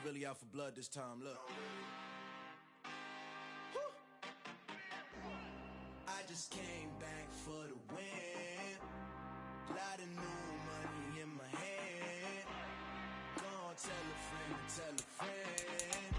really out for blood this time, look. I just came back for the win. Lot of new money in my hand. Go on, tell a friend and tell a friend.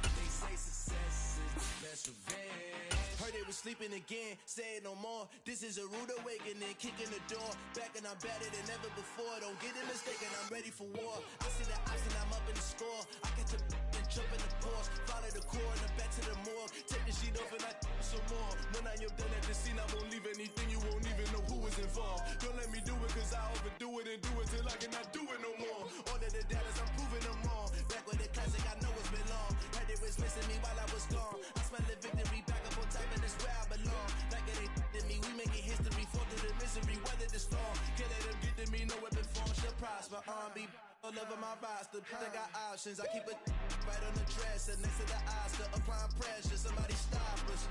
They say success is the best revenge. Heard they was sleeping again, say it no more. This is a rude awakening, kicking the door. Back and I'm better than ever before. Don't get it mistaken, I'm ready for war. I see the ops and I'm up in the score. I get to and jump in the pause. Follow the core and I'm back to the morgue. Take the sheet off and I some more. When I am done at the scene, I won't leave anything. You won't even know who was involved. Don't let me do it cause I overdo it and do it till I cannot do it no more. All of the dollars, I'm proving them wrong. Back with the classic, I know it's been long. Heard they was missing me while I was gone. I smell the victory back up on top and it's where I belong. Like it ain't to me, we making history. Fall through the misery, weather the storm. Can't let them get to me, no weapon form shall prosper. R&B all over my roster. I got options, I keep it right on the dresser. Next to the Oscar, applying pressure. Somebody stop us.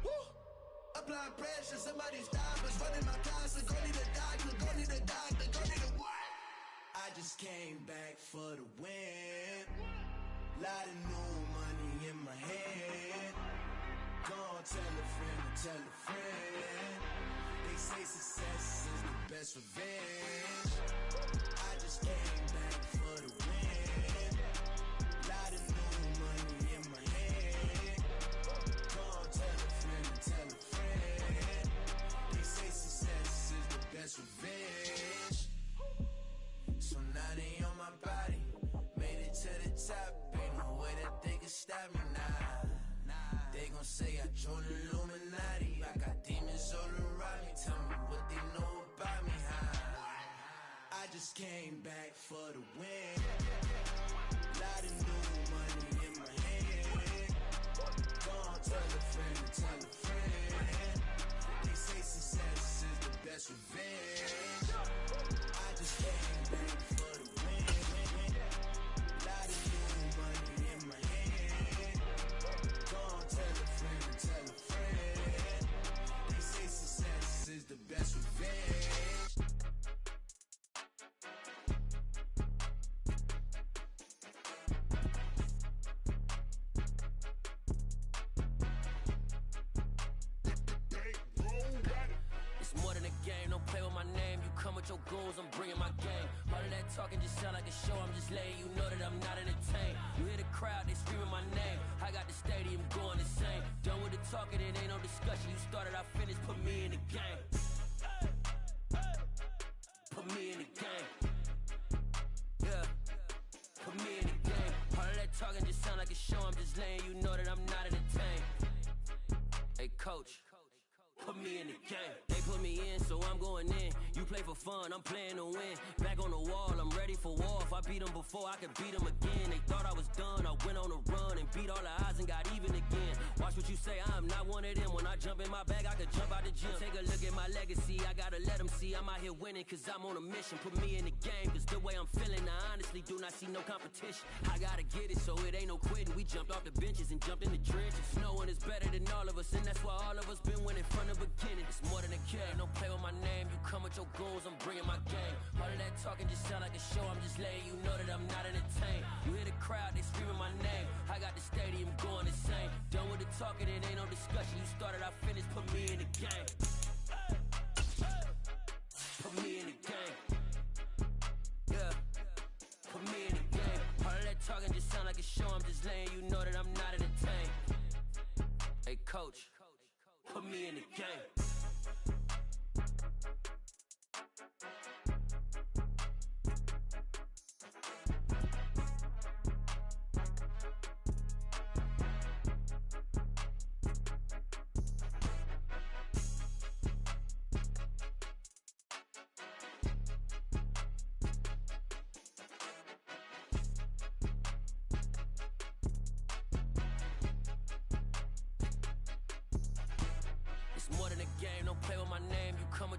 Woo! Applying pressure, somebody stop us. Running my closet, go need a doctor, go need a doctor, go need a what? I just came back for the win. Lot of new money in my hand. Go on, tell a friend and tell a friend. They say success is the best revenge. I just came back for the win. Lot of new money in my hand. Go on, tell a friend and tell a friend. They say success is the best revenge. So now they on my body. Made it to the top. Ain't no way that they can stop me now. They gon' say I joined the Illuminati. I got demons all around me. Tell me what they know about me, huh? I just came back for the win. Lot of new money in my hand. Go on, tell a friend and tell a friend. They say success is the best revenge. I just came back for the win. Lot of new money in my hand. Go on, tell a friend and tell a friend. They say success is the best revenge. With your goons, I'm bringing my game. All of that talking just sound like a show. I'm just letting you know that I'm not entertained. You hear the crowd, they screaming my name. I got the stadium going insane. Done with the talking, it ain't no discussion. You started, I finished, put me in the game. Put me in the game. Yeah, put me in the game. All of that talking just sound like a show. I'm just letting you know that I'm not entertained. Hey, coach. Put me in the game. They put me in, so I'm going in. You play for fun, I'm playing to win. Back on the wall, I'm ready for war. If I beat them before, I can beat them again. They thought I was done, I went on a run and beat all the odds and got even again. Watch what you say, I'm not one of them. When I jump in my bag, I could jump out the gym. Take a look at my legacy, I gotta let them see I'm out here winning, cause I'm on a mission. Put me in the game, cause the way I'm feeling, I honestly do not see no competition. I gotta get it, so it ain't no quitting. We jumped off the benches and jumped in the trenches. No one is better than all of us, and that's why all of us been winning from the beginning. It's more than a game, don't play with my name. You come with your goons, I'm bringing my game. All of that talking just sound like a show. I'm just letting you know that I'm not entertained. You hear the crowd, they screaming my name. I got the stadium going insane. Done with the talking, it ain't no discussion. You started, I finished, put me in the game. Put me in the game. Yeah, put me in the game. All of that talking just sound like a show. I'm just letting you know that I'm not entertained. Hey, coach. Put me in the game.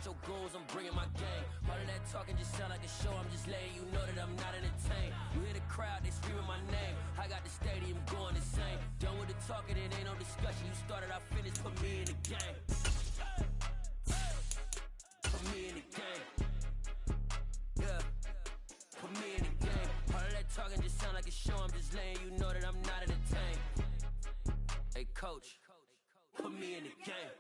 Your goals, I'm bringing my game. All of that talking just sound like a show. I'm just letting you know that I'm not entertained. You hear the crowd, they screaming my name. I got the stadium going insane. Done with the talking, it ain't no discussion. You started, I finished, put me in the game. Put me in the game. Yeah, put me in the game. All of that talking just sound like a show. I'm coach, put me in the game.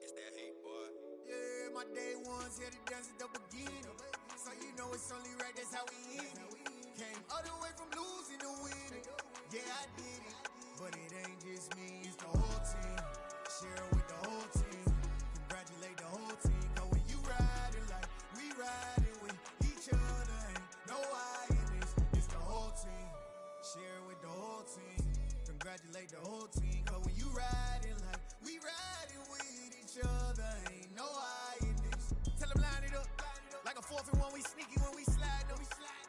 It's that hate, boy. Yeah, my day ones here to dance at the beginning. So you know it's only right, that's how we end it. Came all the way from losing to winning. Yeah, I did it. But it ain't just me, it's the whole team. Share it with the whole team. Congratulate the whole team. Cause when you riding like we riding with each other, ain't no I in this. It's the whole team. Share it with the whole team. Congratulate the whole team. Cause when you riding like we riding with each other, ain't no I in this. Tell them line it up. Like a 4th and 1, we sneaky when we slide them.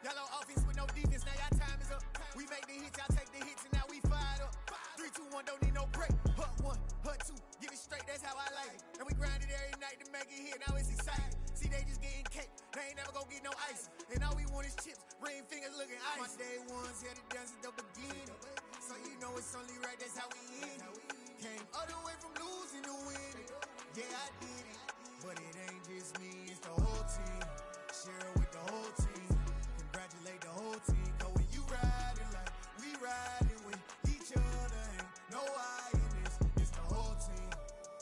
Y'all on offense with no defense, now y'all time is up. We make the hits, y'all take the hits, and now we fired up. 3, 2, 1, don't need no break. Hut 1, hut 2, give it straight, that's how I like it. And we grind it every night to make it hit, now it's exciting. See, they just getting cake, they ain't never gonna get no ice. And all we want is chips, ring fingers looking ice. My day ones here to dance at the beginning. So you know it's only right, that's how we end it. Came all the way from losing to winning. Yeah, I did it. But it ain't just me, it's the whole team. Share it with the whole team. Congratulate the whole team. Cause when you riding like we riding with each other, ain't no I in this. It's the whole team.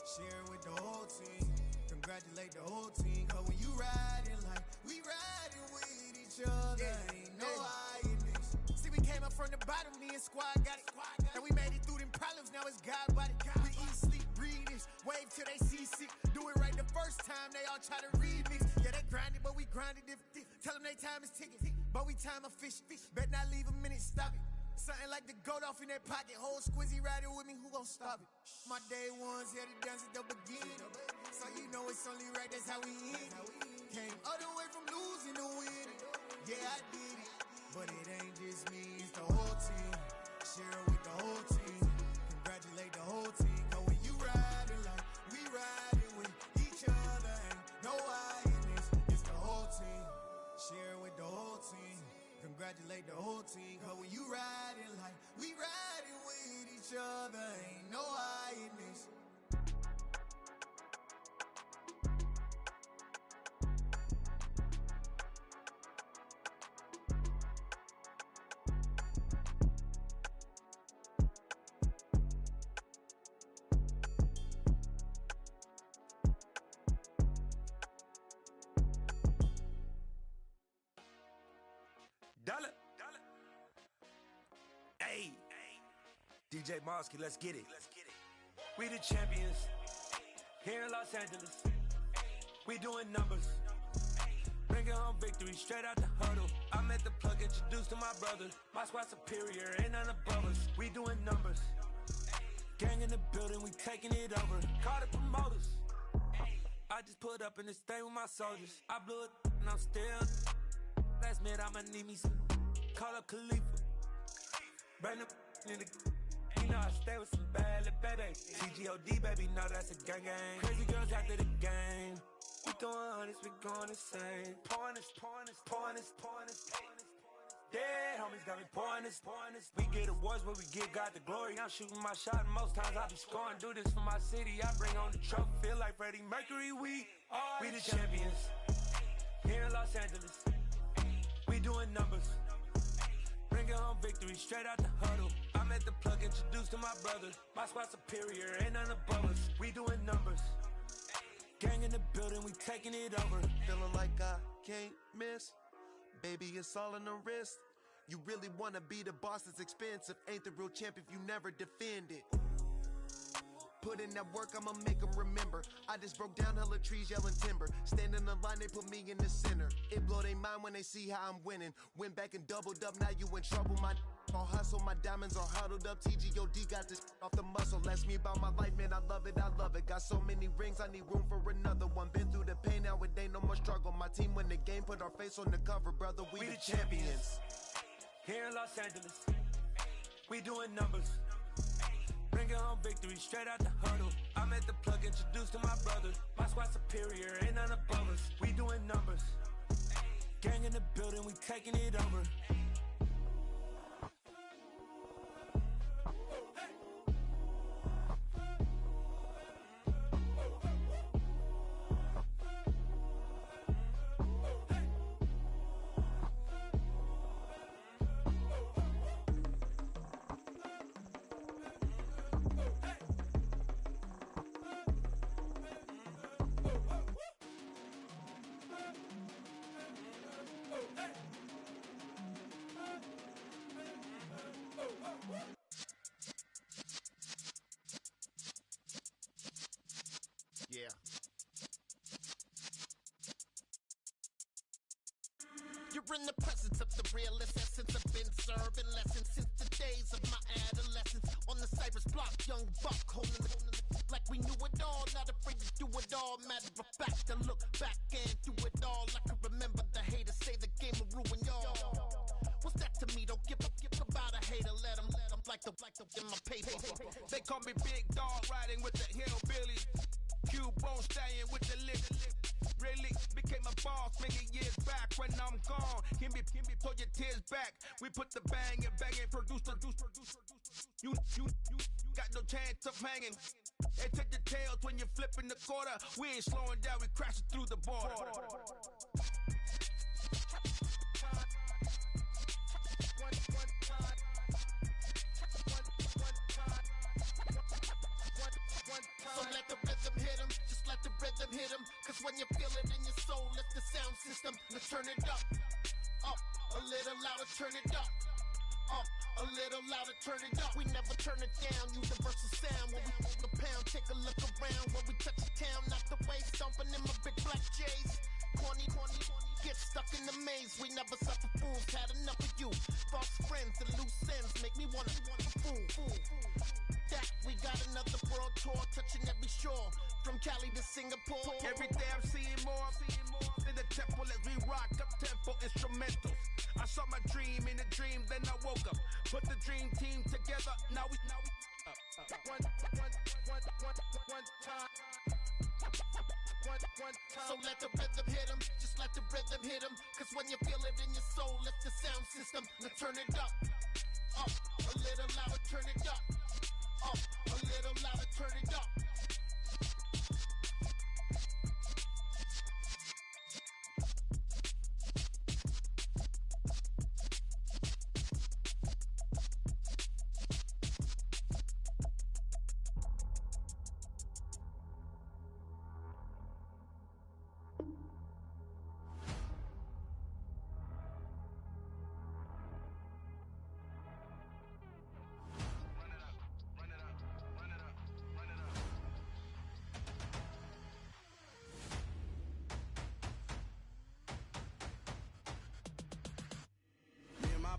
Share it with the whole team. Congratulate the whole team. Cause when you riding like we riding with each other, ain't no I in this. See, we came up from the bottom, me and squad got it. And we made it through them problems, now it's God body. We eat, sleep, breathe this. Wave till they see sick. Do it right the first time, they all try to remix. Yeah, they grinded, but we grinded different. Tell them they time is ticking, but we time a fish. Bet not leave a minute, stop it. Something like the goat off in their pocket. Whole squizzy riding with me, who gon' stop it? My day ones here to dance at the beginning. So you know it's only right, that's how we end it. Came all the way from losing to winning. Yeah, I did it. But it ain't just me, it's the whole team. Share it with the whole team. Congratulate the whole team. Cause when you riding like we riding with each other, ain't no I in this. It's the whole team. Share it with the whole team. Congratulate the whole team. Cause when you riding like we riding with each other, ain't no I in this. Dollar. Hey, DJ Mosky, let's get it. We the champions here in Los Angeles. We doing numbers, bringing home victory straight out the huddle. I'm at the plug, introduced to my brother. My squad superior, ain't none above us. We doing numbers, gang in the building, we taking it over. Call the promoters. I just put up in this thing with my soldiers. I blew it and I'm still. Last minute I'ma need me some. Call up Khalifa. Bring them in the. You know I stay with some bad little baby. TGOD baby, know that's a gang gang. Crazy girls after the game. We throwing hundreds, we going insane. Pouring this. Dead homies got me pouring this. We get awards, but we give God the glory. I'm shooting my shot, and most times I be scoring. Do this for my city, I bring on the trophy. Feel like Freddie Mercury, we the champions here in Los Angeles. We doing numbers, bringing home victory straight out the huddle. I'm at the plug, introduced to my brother. My squad superior, ain't none above us. We doing numbers, gang in the building, we taking it over. Feeling like I can't miss. Baby, it's all in the wrist. You really wanna be the boss, it's expensive. Ain't the real champ if you never defend it. Put in that work, I'ma make them remember. I just broke down hella trees, yelling timber. Stand in the line, they put me in the center. It blow they mind when they see how I'm winning. Went back and doubled up, now you in trouble. My all hustle, my diamonds are huddled up. TGOD got this off the muscle. Ask me about my life, man, I love it. Got so many rings, I need room for another one. Been through the pain, now it ain't no more struggle. My team win the game, put our face on the cover, brother. We the champions. Here in Los Angeles, we doing numbers, bringing home victory straight out the huddle. I'm at the plug, introduced to my brother. My squad superior, ain't none above us. We doing numbers, gang in the building, we taking it over. You're in the presence of the realest essence. I've been serving lessons since the days of my adolescence. On the Cypress block, young buck holding the like we knew it all, not afraid to do it all. Matter of fact, I look back and do it all. I can remember the haters say the game will ruin y'all. What's that to me? Don't give about a hater. Let them like the in my paper. They call me Big Dog, riding with the hillbillies. Q-Bone stallion with the lick. Really became a boss many years back. When I'm gone, can be pull your tears back. We put the bang and produce. You got no chance of hanging. They take the tails when you're flipping the quarter. We ain't slowing down, we crashing through the border. So let the rhythm hit him, just let the rhythm hit him. Cause when you feel it in your soul, lift the sound system. Let's turn it up, a little louder, turn it up. A little louder, turn it up. We never turn it down, universal sound. When we move the pound, take a look around. When we touch the town, not the way, stomping in my big black J's. Corny, get stuck in the maze. We never suffer fools, had enough of you. False friends and loose ends make me wanna fool. That we got another world tour, touching every shore. From Cali to Singapore. Every day I'm seeing more in the temple as we rock up tempo instrumentals. I saw my dream in a dream, then I woke up. Put the dream team together, now we one time. So let the rhythm hit him, just let the rhythm hit him. Cause when you feel it in your soul, lift the sound system. Let's turn it up, a little louder, turn it up, a little louder, turn it up.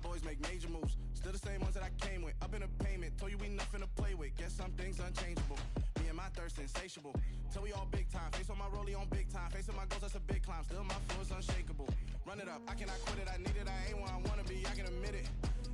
Boys make major moves, still the same ones that I came with. Up in a payment, told you we nothing to play with. Guess some things unchangeable. Me and my thirst insatiable. Till we all big time. Face on my rollie on big time. Facing my goals, that's a big climb. Still my flow is unshakable. Run it up, I cannot quit it. I need it, I ain't where I wanna be. I can admit it.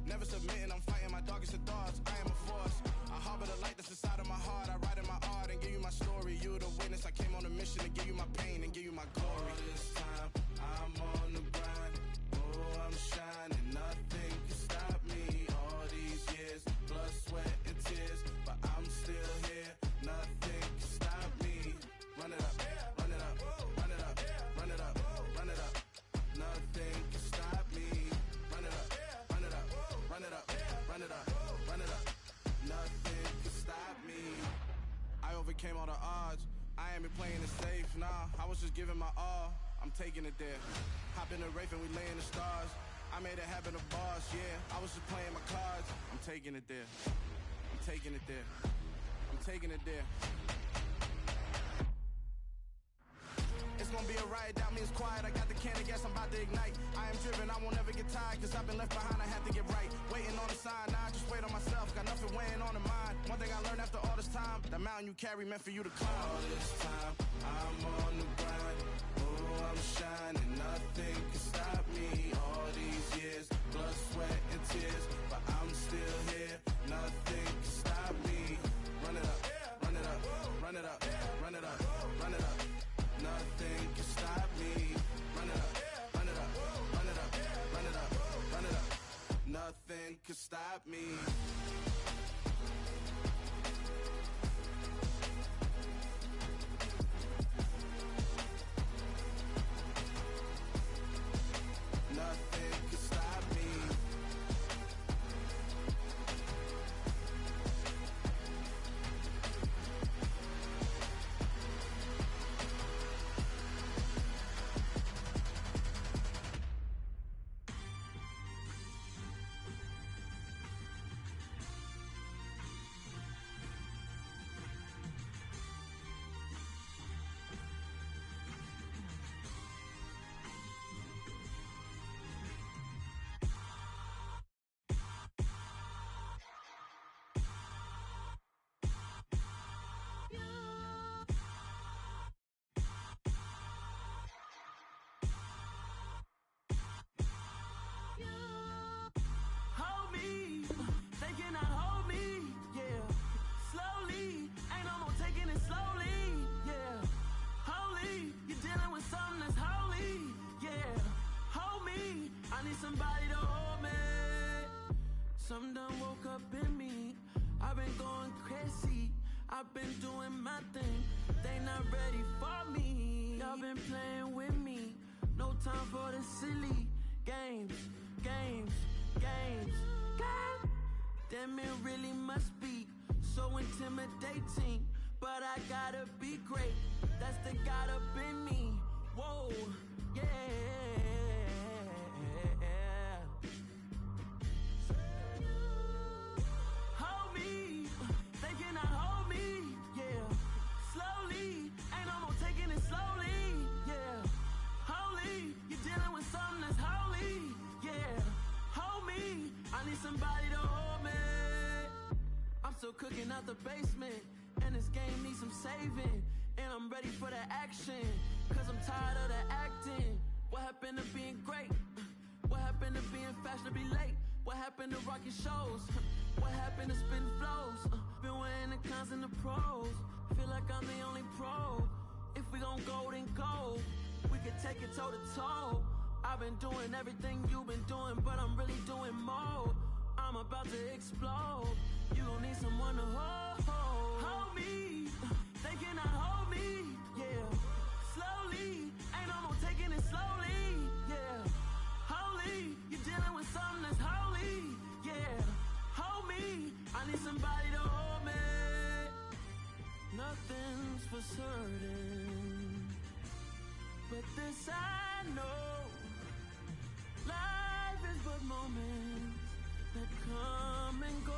Never submitting, I'm fighting my darkest of thoughts. I am a force. I harbor the light that's inside of my heart. I write in my art and give you my story. You the witness. I came on a mission to give you my pain and give you my glory. All this time, I'm on the grind. Oh, I'm shining. Nothing can stop me. All these years, blood, sweat, and tears, but I'm still here. Nothing can stop me. Run it up, run it up, run it up, run it up, run it up. Nothing can stop me. Run it up, run it up, run it up, run it up, run it up. Nothing can stop me. I overcame all the odds. I ain't been playing it safe, nah. I was just giving my all. I'm taking it there. Hop in the Wraith and we lay in the stars. I made it happen to boss, yeah. I was just playing my cards. I'm taking it there. I'm taking it there. I'm taking it there. It's gonna be a riot, that means quiet. I got the can of gas, I'm about to ignite. I am driven, I won't ever get tired. Cause I've been left behind, I have to get right. Waiting on the sign, now I just wait on myself. Got nothing weighing on the mind. One thing I learned after all this time, the mountain you carry meant for you to climb. All this time, I'm on the grind. Oh, I'm shining, nothing can stop me. All these years, blood, sweat, and tears, but I'm still here. Nothing can stop me. Run it up, run it up, run it up, run it up, run it up. Nothing can stop me. Run it up, run it up, run it up, run it up, run it up. Nothing can stop me. Nothing can stop me. dealing with something that's holy, yeah. Hold me, I need somebody to hold me. Something done woke up in me. I've been going crazy, I've been doing my thing. They not ready for me. Y'all been playing with me. No time for the silly games, games, games, games. Damn, it really must be so intimidating. But I gotta be great, that's the God up in me. Whoa, yeah. Hold me, they cannot hold me, yeah. Slowly, ain't no more taking it slowly, yeah. Holy, you're dealing with something that's holy, yeah. Hold me, I need somebody to hold me. I'm still cooking out the basement, and this game needs some saving. And I'm ready for the action, cause I'm tired of the acting. What happened to being great? What happened to being fashionably late? What happened to rocking shows? What happened to spitting flows? Been weighing the cons and the pros. Feel like I'm the only pro. If we gon' go, then go. We could take it toe to toe. I've been doing everything you've been doing, but I'm really doing more. I'm about to explode. You gon' need someone to hold. Hold me, they cannot hold me, yeah. Slowly, ain't no more taking it slowly, yeah. Holy, you're dealing with something that's holy, yeah. Hold me, I need somebody to hold me. Nothing's for certain, but this I know. Life is but moments that come and go.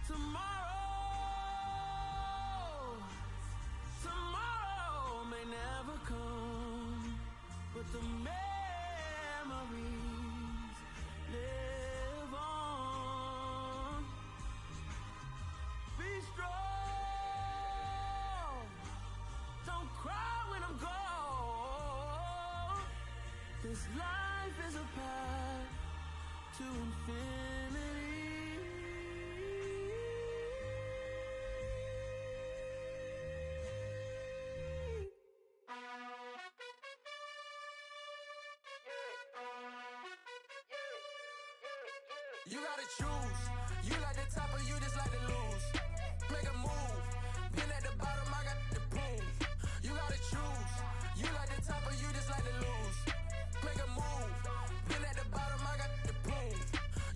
Tomorrow may never come, but the memories live on. Be strong, don't cry when I'm gone. This life is a path to infinity. You gotta choose. You like the top or you just like to lose. Make a move. Been at the bottom, I got the proof. You gotta choose. You like the top or you just like to lose. Make a move. Been at the bottom, I got the proof.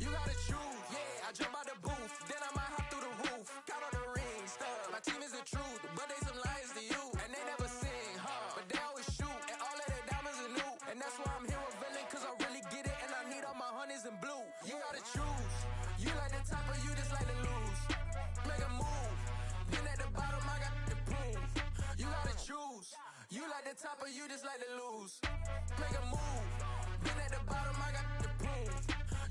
You gotta choose. Yeah, I jump out the booth, then I might hop through the roof. Count on the rings, stuff. My team is the truth, but they some liars to you. And they never sing, but they always shoot. And all of their diamonds are new. And that's why I'm here with villain, cause I really get it. And I need all my honeys in blue. You gotta choose. You like the top or you just like to lose. Make a move. Been at the bottom, I got the proof. You gotta choose. You like the top or you just like to lose. Make a move. Been at the bottom, I got the proof.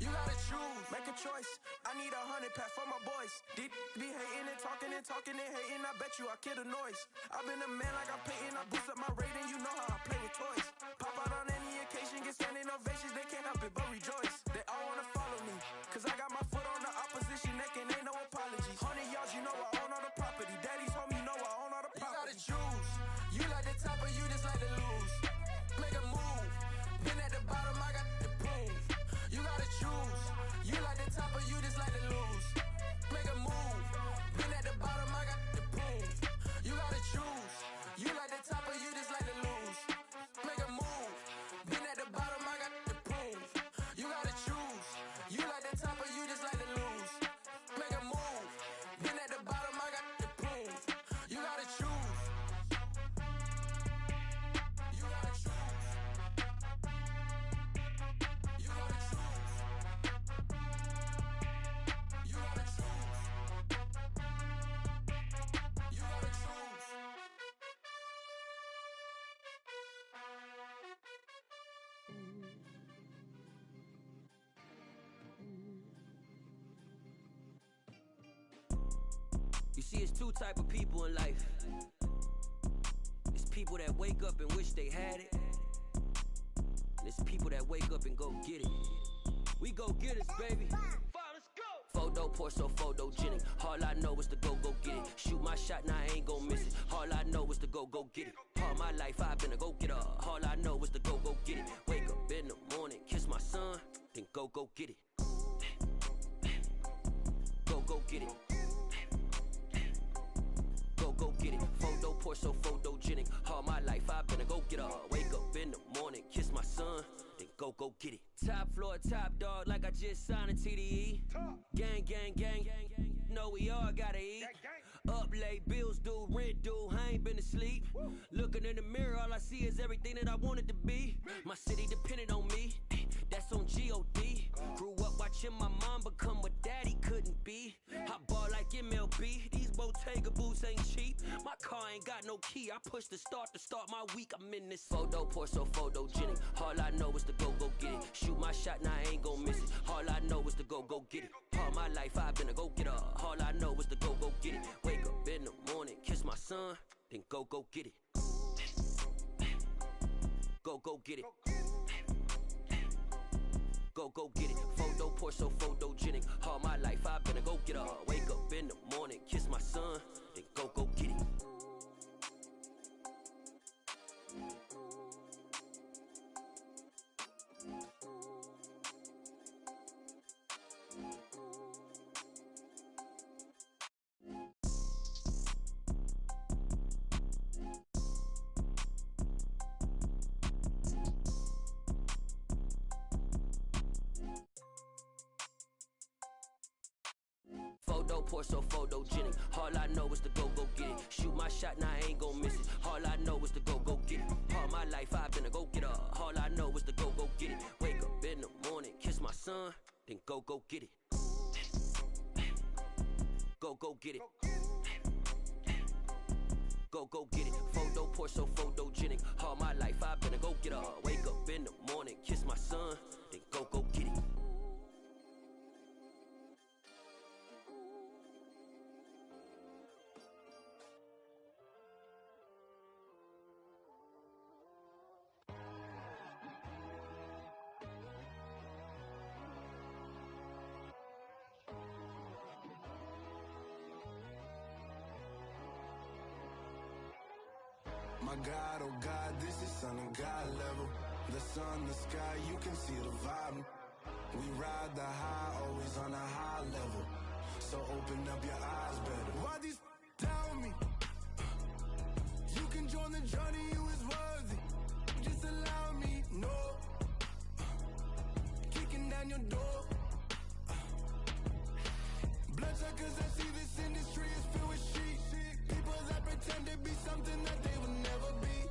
You gotta choose. Make a choice. I need 100 pack for my boys. Deep be hating and talking and talking and hating. I bet you I kill the noise. I've been a man like I'm Peyton. I boost up my rating. You know how I play with toys. Pop out on any occasion, get standing ovations. They can't help it but rejoice. They all wanna follow me, cause I got my foot on the opposition neck and ain't no apologies. 100 yards, you know I own all the property. Daddy's home, you know I own all the property. You gotta choose. You like the top or you just like to lose. Make a move. Been at the bottom, I got the proof. You gotta choose. You like the top or you just like to lose. Make a move. Been at the bottom, I got the proof. You gotta choose. You like the top or you just like to lose. Make a move. Been at the bottom, I got the proof. You gotta choose. You like the top or you just like to lose. Make a move. Been at the bottom, I got the proof. You gotta choose. You gotta choose. You gotta choose. You gotta choose. You gotta choose. You see, it's two type of people in life. It's people that wake up and wish they had it. And it's people that wake up and go get it. We go get it, baby. 4 Photo poor, so photogenic. All I know is to go get it. Shoot my shot, now I ain't gon' miss it. All I know is to go get it. All my life I've been a go-getter. All I know is to go get it. Wake up in the morning, kiss my son, then go get it. Go get it. Go get it. Photo poor, so photogenic. All my life I've been a go-getter. Wake up in the morning, kiss my son, then go get it. Top floor, top dog, like I just signed a TDE. Gang, gang, gang, know we all gotta eat. Up late, bills due, rent due, I ain't been asleep. Looking in the mirror, all I see is everything that I wanted to be. My city depended on me, that's on G.O.D. Grew up watching my mom become what daddy couldn't be. I ball like MLB, these Bottega boots ain't cheap. My car ain't got no key, I push the start to start my week. I'm in this photo poor, so photogenic. All I know is to go get it. Shoot my shot, now I ain't gon' miss it. All I know is to go get it. All my life I've been a go-getter. All I know is to go get it. Wake up in the morning, kiss my son, then go get it. Go get it. Go get it. Photo poor, so photogenic. All my life I've been a go-getter. Wake up in the morning, kiss my son, then go get it. Photo poor, so photogenic. All I know is to go get it. Shoot my shot, now I ain't gon' miss it. All I know is to go get it. All my life I've been a go-getter. All I know is to go get it. Wake up in the morning, kiss my son, then go get it. Go get it. Go get it. Photo poor, so photogenic. All my life I've been a go-getter. Wake up in the morning, kiss my son, then go get it. My God, oh God, this is Son of God level. The sun, the sky, you can see the vibe. We ride the high, always on a high level. So open up your eyes better. Why these tell me? You can join the journey, you is worthy. Just allow me, no. Kicking down your door. Bloodshot cause I see this industry is filled with shit. People that pretend to be something that they will never be.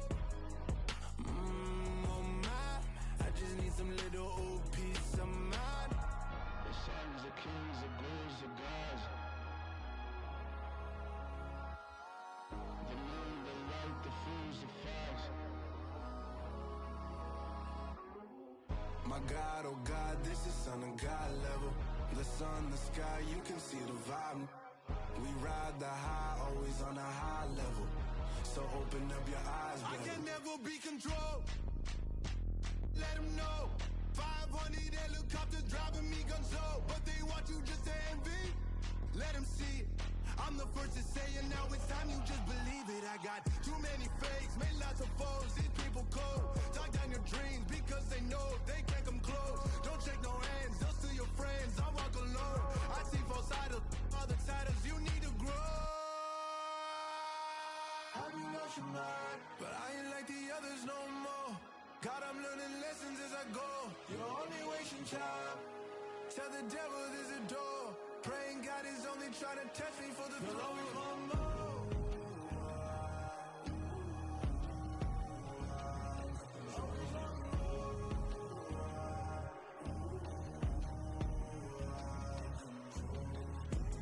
Oh my, I just need some little old peace of mind. The sons, the kings, the bulls, the gods. The moon, the light, the fools, the facts. My God, oh God, this is Son of God level. The sun, the sky, you can see the vibe. We ride the high, always on a high level. So open up your eyes, baby. I can never be controlled. Let them know. 500 helicopters driving me gonzo. But they want you just to envy. Let them see it. I'm the first to say it, now it's time you just believe it. I got too many fakes, made lots of foes. These people cold. Talk down your dreams because they know they can't come close. Don't shake no hands, they'll steal your friends. I walk alone. I see false idols, other titles. You need to grow. Have you lost your mind? But I ain't like the others no more. God, I'm learning lessons as I go. You're only wasting time. Tell the devil there's a door. Praying God is only trying to test me for the flow.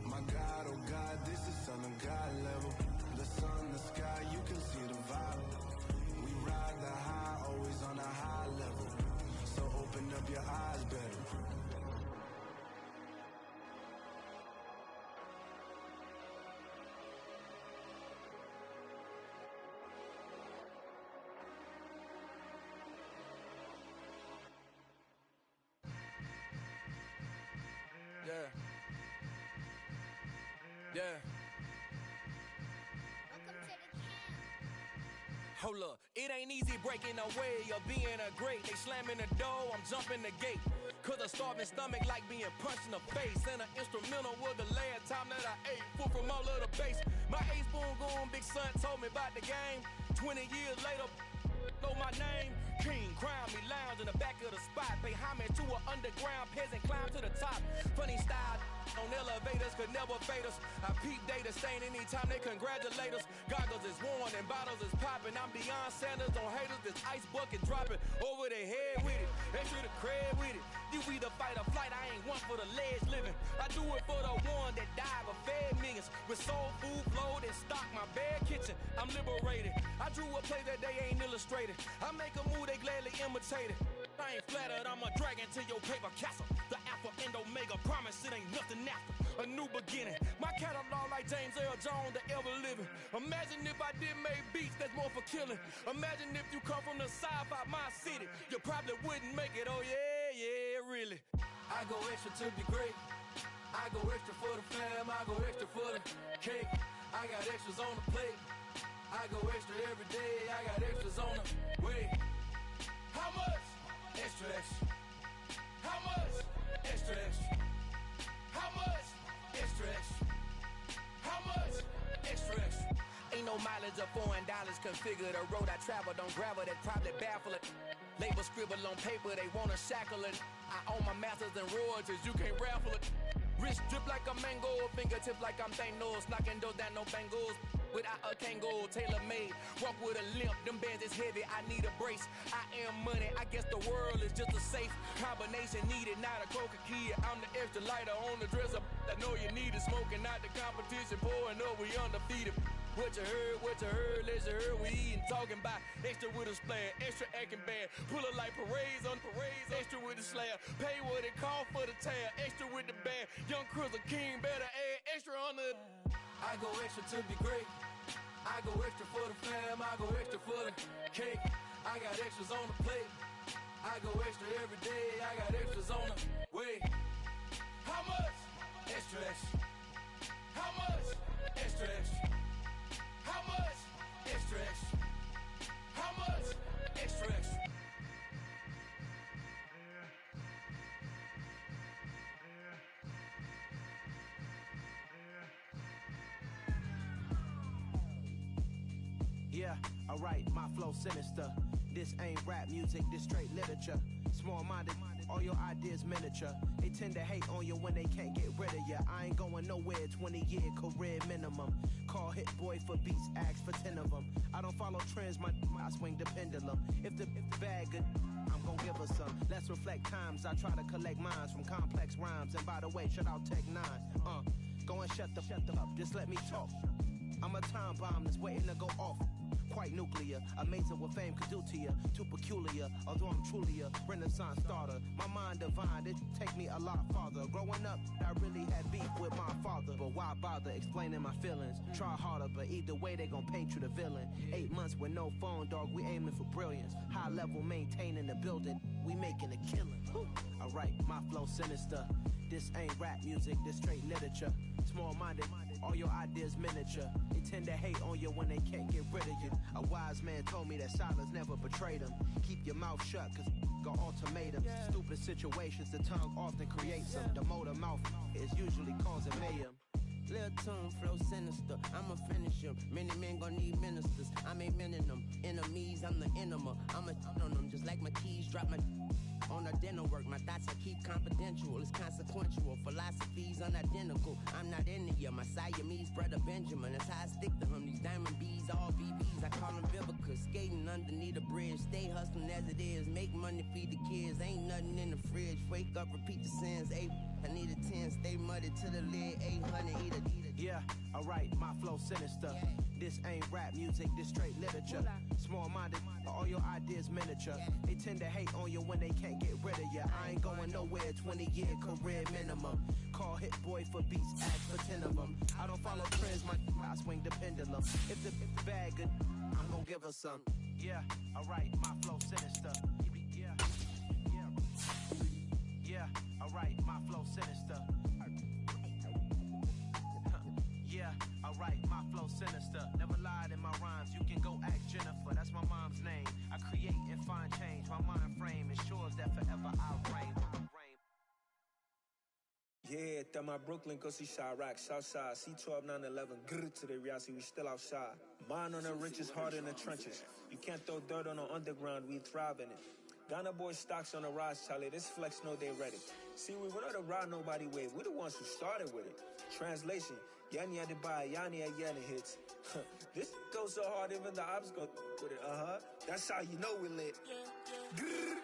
My God, oh God, this is Son of God level. The sun, the sky, you can see the vibe. We ride the high, always on a high level. So open up your eyes better. Yeah. Hold up, it ain't easy breaking away or being a great. They slamming the door, I'm jumping the gate. Cause a starving stomach like being punched in the face. And an instrumental was the last time that I ate. Full from all of the bass. My ace boom goon, big son told me about the game. 20 years later, know my name. King, crown me, lounge in the back of the spot. Pay homage to an underground peasant, climb to the top. Funny style on elevators could never fade us. I peep data stain anytime they congratulate us. Goggles is worn and bottles is popping. I'm beyond Sanders on haters, this ice bucket dropping over their head with it. Extra the cred with it. You either fight or flight, I ain't one for the ledge living. I do it for the one that died but fed millions. With soul food flowed and stocked my bare kitchen. I'm liberated. I drew a play that they ain't illustrated. I make a move, they gladly imitate it. I ain't flattered, I'm a dragon to your paper castle. The Alpha and Omega, promise it ain't nothing after. A new beginning. My catalog like James Earl Jones, the ever living. Imagine if I didn't make beats, that's more for killing. Imagine if you come from the sci-fi, my city. You probably wouldn't make it, oh yeah, really. I go extra to be great. I go extra for the fam, I go extra for the cake. I got extras on the plate. I go extra every day, I got extras on the way. How much? Extra, extra. How much? Extra, extra. How much? Extra, extra. How much? Extra, extra. Ain't no mileage of $4 configure the road I travel. Don't gravel, that probably baffle it. Label scribble on paper, they wanna shackle it. I own my masters and royalties, you can't raffle it. Wrist drip like a mango, fingertips like I'm Thanos. Knocking doors down, no bangles. Without a Kango, tailor-made. Walk with a limp, them bands is heavy, I need a brace. I am money, I guess the world is just a safe combination needed, not a coca key. I'm the extra lighter on the dresser. I know you need it, smoking out the competition, pouring up, we undefeated. What you heard, let's you heard, we eating, talking about extra with a splash, extra acting bad. Pull it like parades on parades, extra with the slab. Pay what it cost for the tab, extra with the bag. Young Cruiser King, better add extra on the. I go extra to be great. I go extra for the fam, I go extra for the cake. I got extras on the plate. I go extra every day, I got extras on the way. How much? Extra, extra. How much? Extra, extra. How much? Extra, extra. How much? Extra, extra. Yeah, alright, my flow sinister. This ain't rap music, this straight literature. Small-minded, all your ideas miniature. They tend to hate on you when they can't get rid of you. I ain't going nowhere, 20-year career minimum. Call Hit Boy for beats, ask for 10 of them. I don't follow trends, I swing the pendulum. If the bag good, I'm gon' give her some. Let's reflect times, I try to collect minds from complex rhymes. And by the way, shout out Tech 9. Go and shut the up, just let me talk. I'm a time bomb that's waiting to go off. Quite nuclear, amazing what fame could do to you. Too peculiar, although I'm truly a renaissance starter. My mind divine, it take me a lot farther. Growing up, I really had beef with my father. But why bother explaining my feelings? Try harder, but either way they gon' paint you the villain. 8 months with no phone, dog, we aiming for brilliance. High level, maintaining the building, we making a killing. Alright, my flow sinister. This ain't rap music, this straight literature. Small-minded, all your ideas miniature. They tend to hate on you when they can't get rid of you. A wise man told me that silence never betrayed him. Keep your mouth shut, cause got ultimatums. Stupid situations, the tongue often creates them. The motor mouth is usually causing mayhem. Lil' tune, flow sinister, I'ma finish him. Many men gon' need ministers, I'm aiming them. Enemies, I'm the enema, I'ma on them. Just like my keys, drop my on a dinner work. My thoughts I keep confidential, it's consequential. Philosophies unidentical, I'm not into you. My Siamese brother Benjamin, that's how I stick to him. These diamond bees, all BBs, I call them Vivica. Skating underneath a bridge, stay hustling as it is. Make money, feed the kids, ain't nothing in the fridge. Wake up, repeat the sins, I need a 10, stay muddy to the lid, 800, eat a. Yeah, alright, my flow sinister. This ain't rap music, this straight literature. Small-minded, all your ideas miniature. They tend to hate on you when they can't get rid of you. I ain't going nowhere, 20-year career minimum. Call Hit Boy for beats, ask for 10 of them. I don't follow trends, I swing the pendulum. If the bag good, I'm gon' give her some. Yeah, alright, my flow sinister. Yeah, alright, my flow sinister. hit that my Brooklyn, go see Chirac, Southside, C12, 911, grr to the Riasi, we still outside. Mine on the riches, hard in the trenches. You can't throw dirt on the underground, we thrive in it. Ghana boys stocks on the rise, Charlie, this flex know they ready. See, we were not a ride nobody way, we the ones who started with it. Translation, Yani had to buy, Yani had Yanni hits. This goes so hard, even the ops go with it, That's how you know we lit. Grr.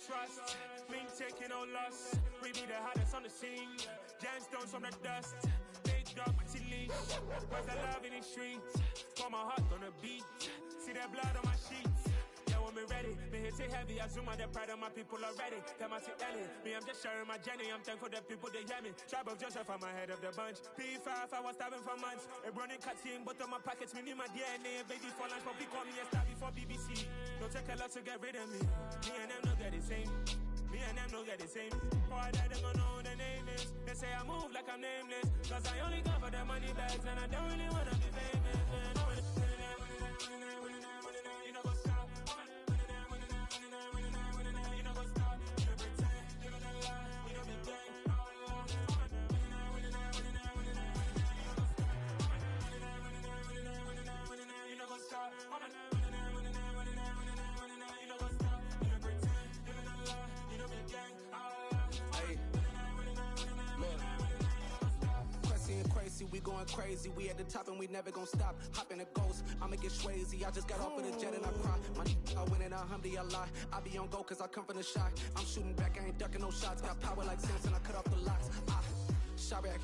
Trust, me taking no loss. We be the hottest on the scene. Gemstones from the dust. Big dog with your leash. Where's the love in the streets? Pour my heart on the beat. See that blood on my sheets. Yeah, when we ready, me hit it heavy. I zoom out the pride of my people already. Tell my Ellie, me I'm just sharing my journey. I'm thankful that people they hear me. Tribe of Joseph, I'm ahead of the bunch. P5, I was starving for months. A running cutscene, but on my pockets, me need my DNA. Baby for lunch, but we call me a star before BBC. Don't take a lot to get rid of me. Me and them no get the same. Me and them no get the same. Boy, that them gonna know who the name is. They say I move like I'm nameless. Cause I only come for the money bags and I don't really wanna be famous. You know go stop. You know go stop. You pretend. You gonna lie. You know be gang. You know go stop. We going crazy, we at the top and we never gonna stop. Hop in a ghost, I'ma get swayzy. I just got off of the jet and I cry. My I win in a Humvee, I lie. I be on go cause I come from the shot. I'm shooting back, I ain't ducking no shots. Got power like Samson, I cut off the locks. Chirac,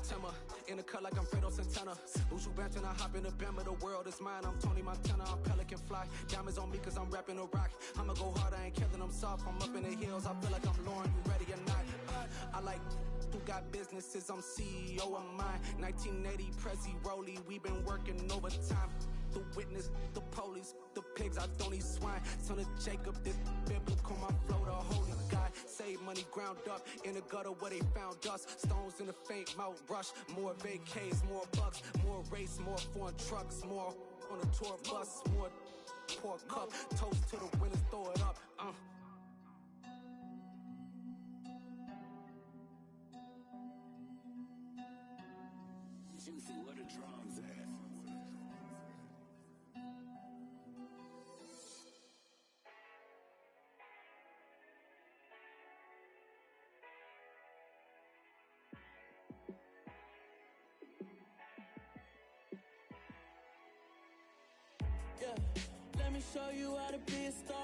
Timmer, in the cut like I'm Fredo Santana. Buju Banton, I hop in the Bama, the world is mine. I'm Tony Montana, I'm Pelican Fly. Diamonds on me cause I'm rapping a rock. I'ma go hard, I ain't killing them soft. I'm up in the hills, I feel like I'm Lauren, you ready or not? I like who got businesses, I'm CEO of mine. 1980, Prezi Rolly, we been working overtime. The witness, the police, the pigs, I don't eat swine. Son of Jacob, this biblical, my flow, the holy God. Save money ground up in the gutter where they found dust. Stones in the faint Mount Rush. More vacays, more bucks, more race, more foreign trucks, more on a tour bus, more pour cup. Toast to the winners, throw it up. Juicy, where the drums at? Yeah, let me show you how to be a star.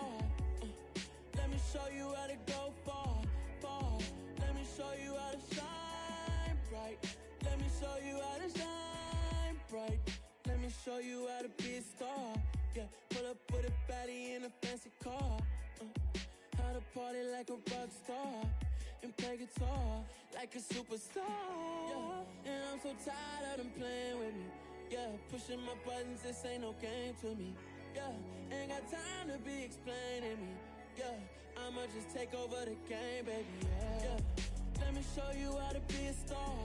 Let me show you how to go far, far. Let me show you how to shine bright. Let me show you how to shine bright. Let me show you how to be a star. Yeah, pull up with a baddie in a fancy car. How to party like a rock star and play guitar like a superstar. Yeah, and I'm so tired of them playing with me. Yeah, pushing my buttons, this ain't no game to me. Yeah, ain't got time to be explaining me. Yeah, I'ma just take over the game, baby. Yeah, let me show you how to be a star.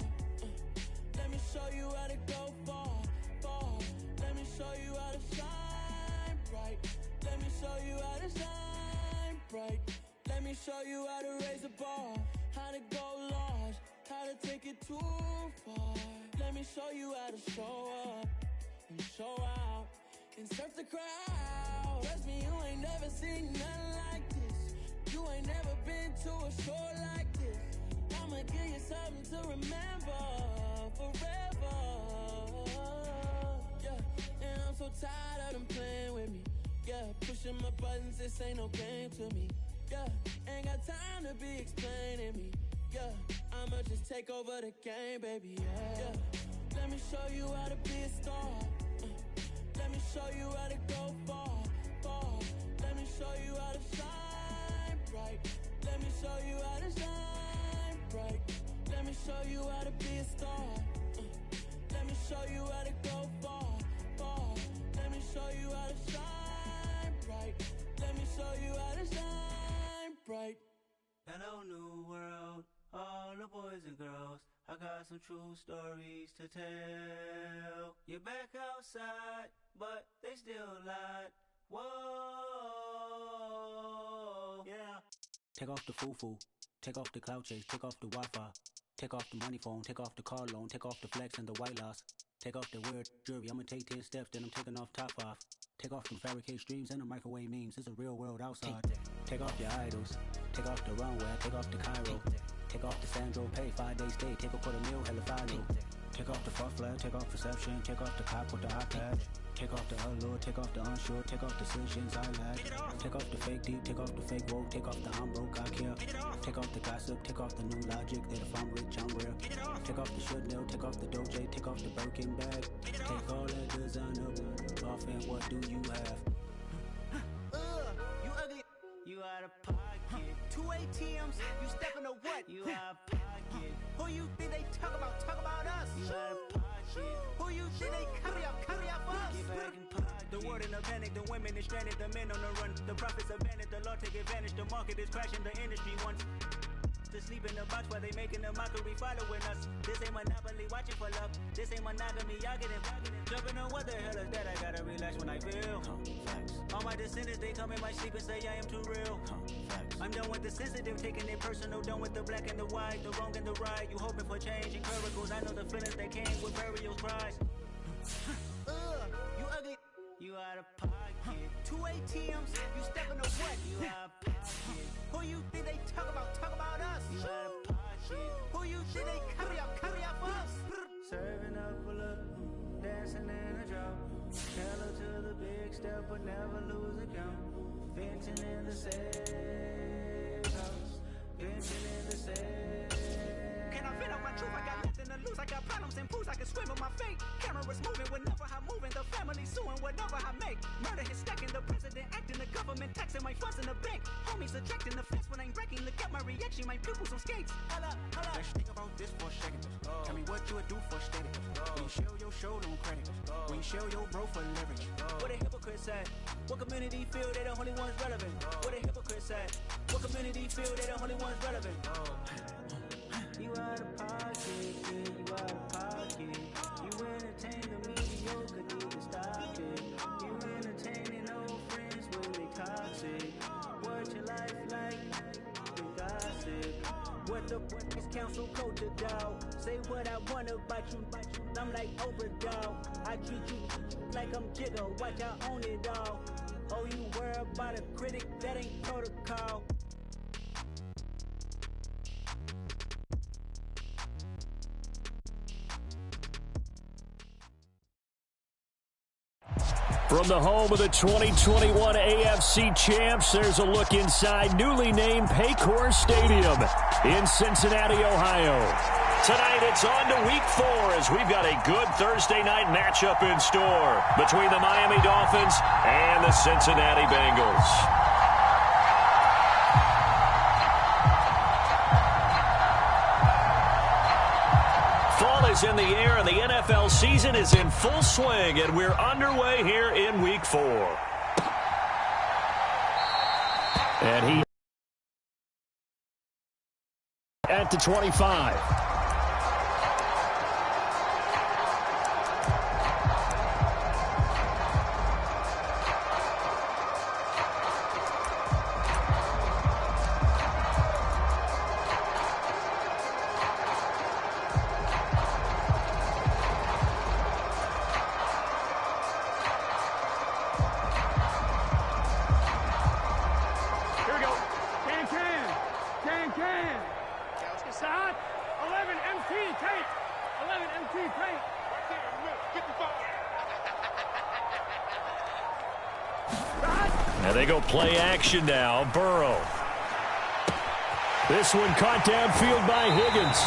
Let me show you how to go far, far. Let me show you how to shine bright. Let me show you how to shine bright. Let me show you how to raise a bar, how to go large, how to take it too far. Let me show you how to show up and show out and surf the crowd. Trust me, you ain't never seen nothing like this. You ain't never been to a show like this. I'ma give you something to remember forever. Yeah, and I'm so tired of them playing with me. Yeah, pushing my buttons, this ain't no game to me. Yeah, ain't got time to be explaining me. Yeah, I'ma just take over the game, baby. Yeah, let me show you how to be a star. Let me show you how to go far, far. Let me show you how to shine bright. Let Hello, new world, all the boys and girls. I got some true stories to tell. You're back outside, but they still lied. Whoa, yeah. Take off the foo-foo, take off the cloud chase, take off the Wi-Fi, take off the money phone, take off the car loan, take off the flex and the white loss, take off the weird jewelry. I'ma take 10 steps, then I'm taking off top 5. Take off them fabricate streams and the microwave memes. It's a real world outside. Take off your idols, take off the runway, take off the Cairo, take off the Sandro pay, 5-day stay, take a $250,000, hella final. Take off the fuck flag, take off perception, take off the cop with the eye patch. Take off the allure, take off the unsure, take off decisions I lack. Take off the fake deep, take off the fake woke, take off the I'm broke, I care. Take off the gossip, take off the new logic that if I'm rich, I'm rare. Take off the should know, take off the Doja, take off the Birkin bag. Take all that designer off and what do you have? You ugly, you out of pocket. 2 ATMs, you stepping to what? You out of pocket. Who you think they talk about us? You out of pocket. Who you think they carry up for us? Get back in pocket. The world in a panic, the women is stranded, the men on the run. The profits abandoned, the law take advantage, the market is crashing, the industry wants to sleep in the box while they making a mockery following us. This ain't monopoly, watching for love. This ain't monogamy, y'all getting jumping on what the hell is that? I gotta relax when I feel. All my descendants, they come in my sleep and say I am too real. I'm done with the sensitive, taking it personal. Done with the black and the white, the wrong and the right. You hoping for change and miracles. I know the feelings that came with burial cries. You ugly, you out of pocket. 2 ATMs, you stepping to what? You out of pocket. Who you think they talk about us? You out of pocket. Who you think they carry up for us? Serving up a look, dancing in a drop. Hello to the big step, but never lose a count. Venting in the safe house, venting in the safe. Can I vent out my truth? I got nothing to lose. I got problems and fools. I can swim in my fate. Cameras moving whenever I'm moving. The family suing whatever I make. Murder is stacking. The president acting. The government taxing my funds in the bank. Homies subtracting the fence when I'm breaking. Look at my reaction. My pupils on skates. Hold up. Let's think about this for a second. Tell me what you would do for status. When you show your show, no credit. When you show your bro for leverage. What a hypocrite said. What community feel they the only ones relevant? What a hypocrite said. What community feel they the only ones relevant? You out of pocket, yeah, you out of pocket. You entertain the mediocre, need to stop it. You entertaining old friends when they toxic. What your life like? The gossip. What the is council culture, dog? Say what I want about you. I'm like Oprah, dog. I treat you like I'm Jigga. Watch I own it all. Oh, you worry about a critic? That ain't protocol. From the home of the 2021 AFC champs, there's a look inside newly named Paycor Stadium in Cincinnati, Ohio. Tonight it's on to week 4 as we've got a good Thursday night matchup in store between the Miami Dolphins and the Cincinnati Bengals. In the air, and the NFL season is in full swing, and we're underway here in week 4. And he at the 25. And they go play action now. Burrow. This one caught downfield by Higgins.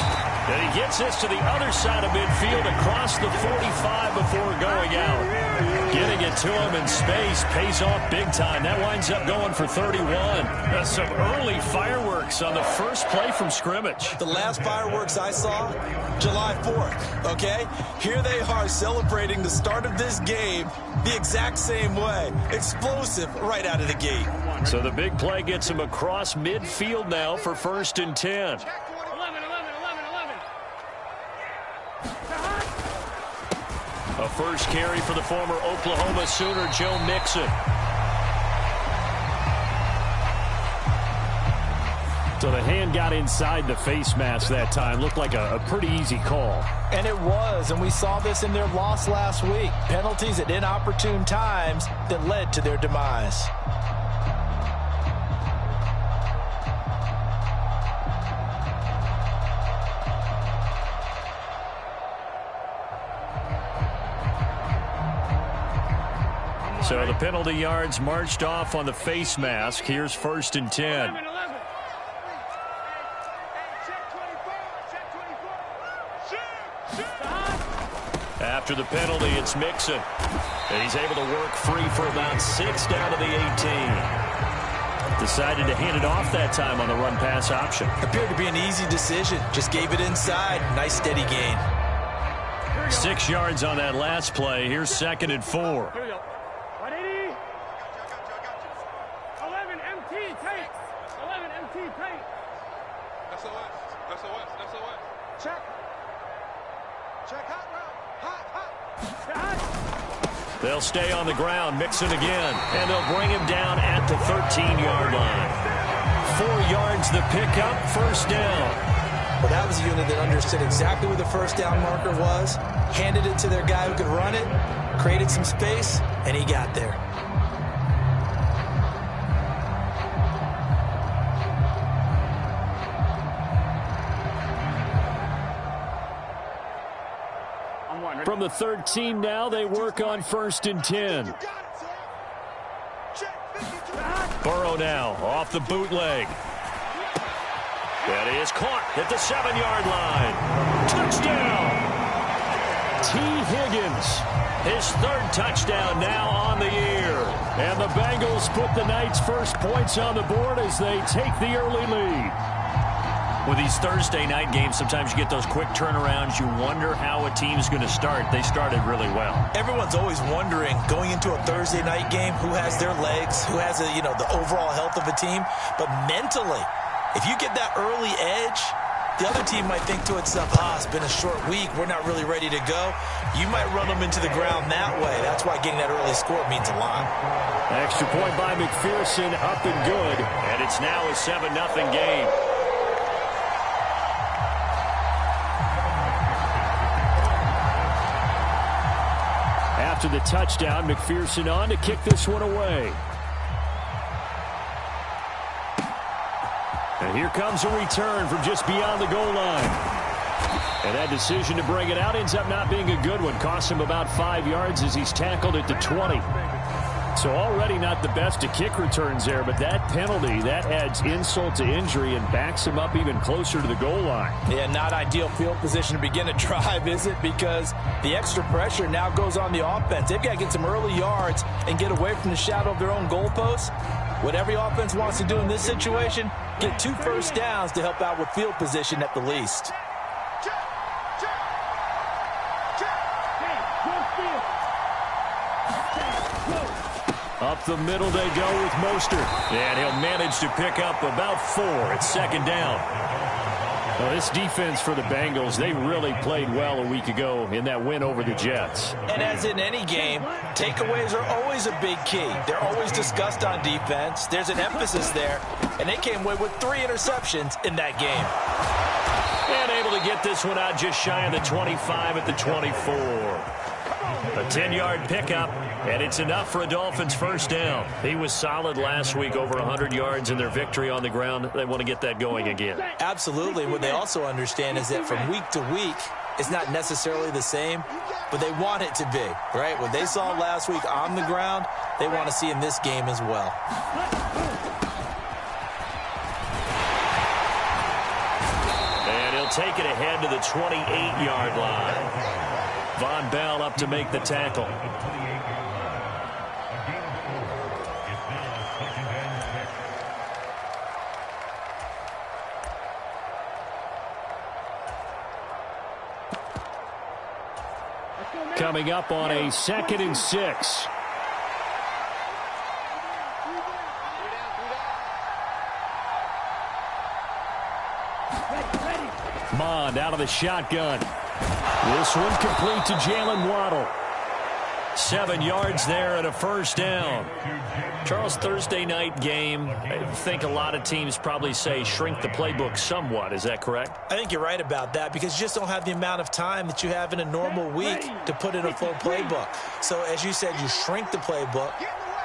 And he gets this to the other side of midfield across the 45 before going out. Getting it to him in space pays off big time. That winds up going for 31. Some early fireworks on the first play from scrimmage. The last fireworks I saw, July 4th, okay? Here they are celebrating the start of this game the exact same way. Explosive right out of the gate. So the big play gets him across midfield now for first. 1st and 10. 11. A first carry for the former Oklahoma Sooner, Joe Mixon. So the hand got inside the face mask that time. Looked like a pretty easy call. And it was, and we saw this in their loss last week. Penalties at inopportune times that led to their demise. So the penalty yards marched off on the face mask. Here's 1st and 10. After the penalty, it's Mixon. And he's able to work free for about 6 down to the 18. Decided to hand it off that time on the run-pass option. Appeared to be an easy decision. Just gave it inside. Nice steady gain. 6 yards on that last play. Here's 2nd and 4. Here we go. 180. 11 MT tape. 11 MT tape. SOS. Check. Hot route. Hot. They'll stay on the ground. Mixon again. And they'll bring him down at the 13-yard line. 4 yards the pickup. 1st down. Well, that was a unit that understood exactly where the 1st down marker was, handed it to their guy who could run it, created some space, and he got there. From the 13 now, they work on 1st and 10. Burrow now off the bootleg. That is caught at the 7-yard line. Touchdown! T. Higgins, his 3rd touchdown now on the year. And the Bengals put the Knights' first points on the board as they take the early lead. With these Thursday night games, sometimes you get those quick turnarounds. You wonder how a team's going to start. They started really well. Everyone's always wondering, going into a Thursday night game, who has their legs, who has the overall health of a team. But mentally, if you get that early edge, the other team might think to itself, it's been a short week, we're not really ready to go. You might run them into the ground that way. That's why getting that early score means a lot. Extra point by McPherson, up and good. And it's now a 7-0 game. After the touchdown, McPherson on to kick this one away. And here comes a return from just beyond the goal line. And that decision to bring it out ends up not being a good one. Cost him about 5 yards as he's tackled at the 20. So already not the best of kick returns there, but that penalty, that adds insult to injury and backs him up even closer to the goal line. Yeah, not ideal field position to begin a drive, is it? Because the extra pressure now goes on the offense. They've got to get some early yards and get away from the shadow of their own goalposts. What every offense wants to do in this situation, get 2 first downs to help out with field position at the least. Up the middle they go with Mostert. And he'll manage to pick up about 4 at 2nd down. Well, this defense for the Bengals, they really played well a week ago in that win over the Jets. And as in any game, takeaways are always a big key. They're always discussed on defense. There's an emphasis there. And they came away with 3 interceptions in that game. And able to get this one out just shy of the 25 at the 24. A 10-yard pickup, and it's enough for a Dolphins first down. He was solid last week, over 100 yards in their victory on the ground. They want to get that going again. Absolutely. What they also understand is that from week to week, it's not necessarily the same, but they want it to be, right? What they saw last week on the ground, they want to see in this game as well. And he'll take it ahead to the 28-yard line. Von Bell up to make the tackle. Coming up on a 2nd and 6. Mond out of the shotgun. This one complete to Jalen Waddle. 7 yards there and a first down. Charles, Thursday night game, I think a lot of teams probably say shrink the playbook somewhat. Is that correct? I think you're right about that because you just don't have the amount of time that you have in a normal week to put in a full playbook. So as you said, you shrink the playbook,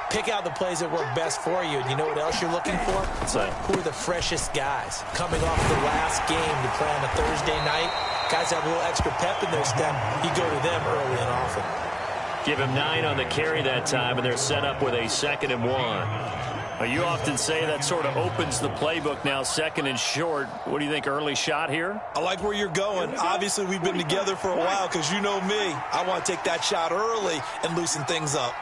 pick out the plays that work best for you. And you know what else you're looking for? So who are the freshest guys coming off the last game to play on a Thursday night? Guys have a little extra pep in their step. You go to them early and often. Give him 9 on the carry that time, and they're set up with a 2nd and 1. Well, you often say that sort of opens the playbook now, 2nd and short. What do you think, early shot here? I like where you're going. Obviously, we've been together for a while because you know me. I want to take that shot early and loosen things up.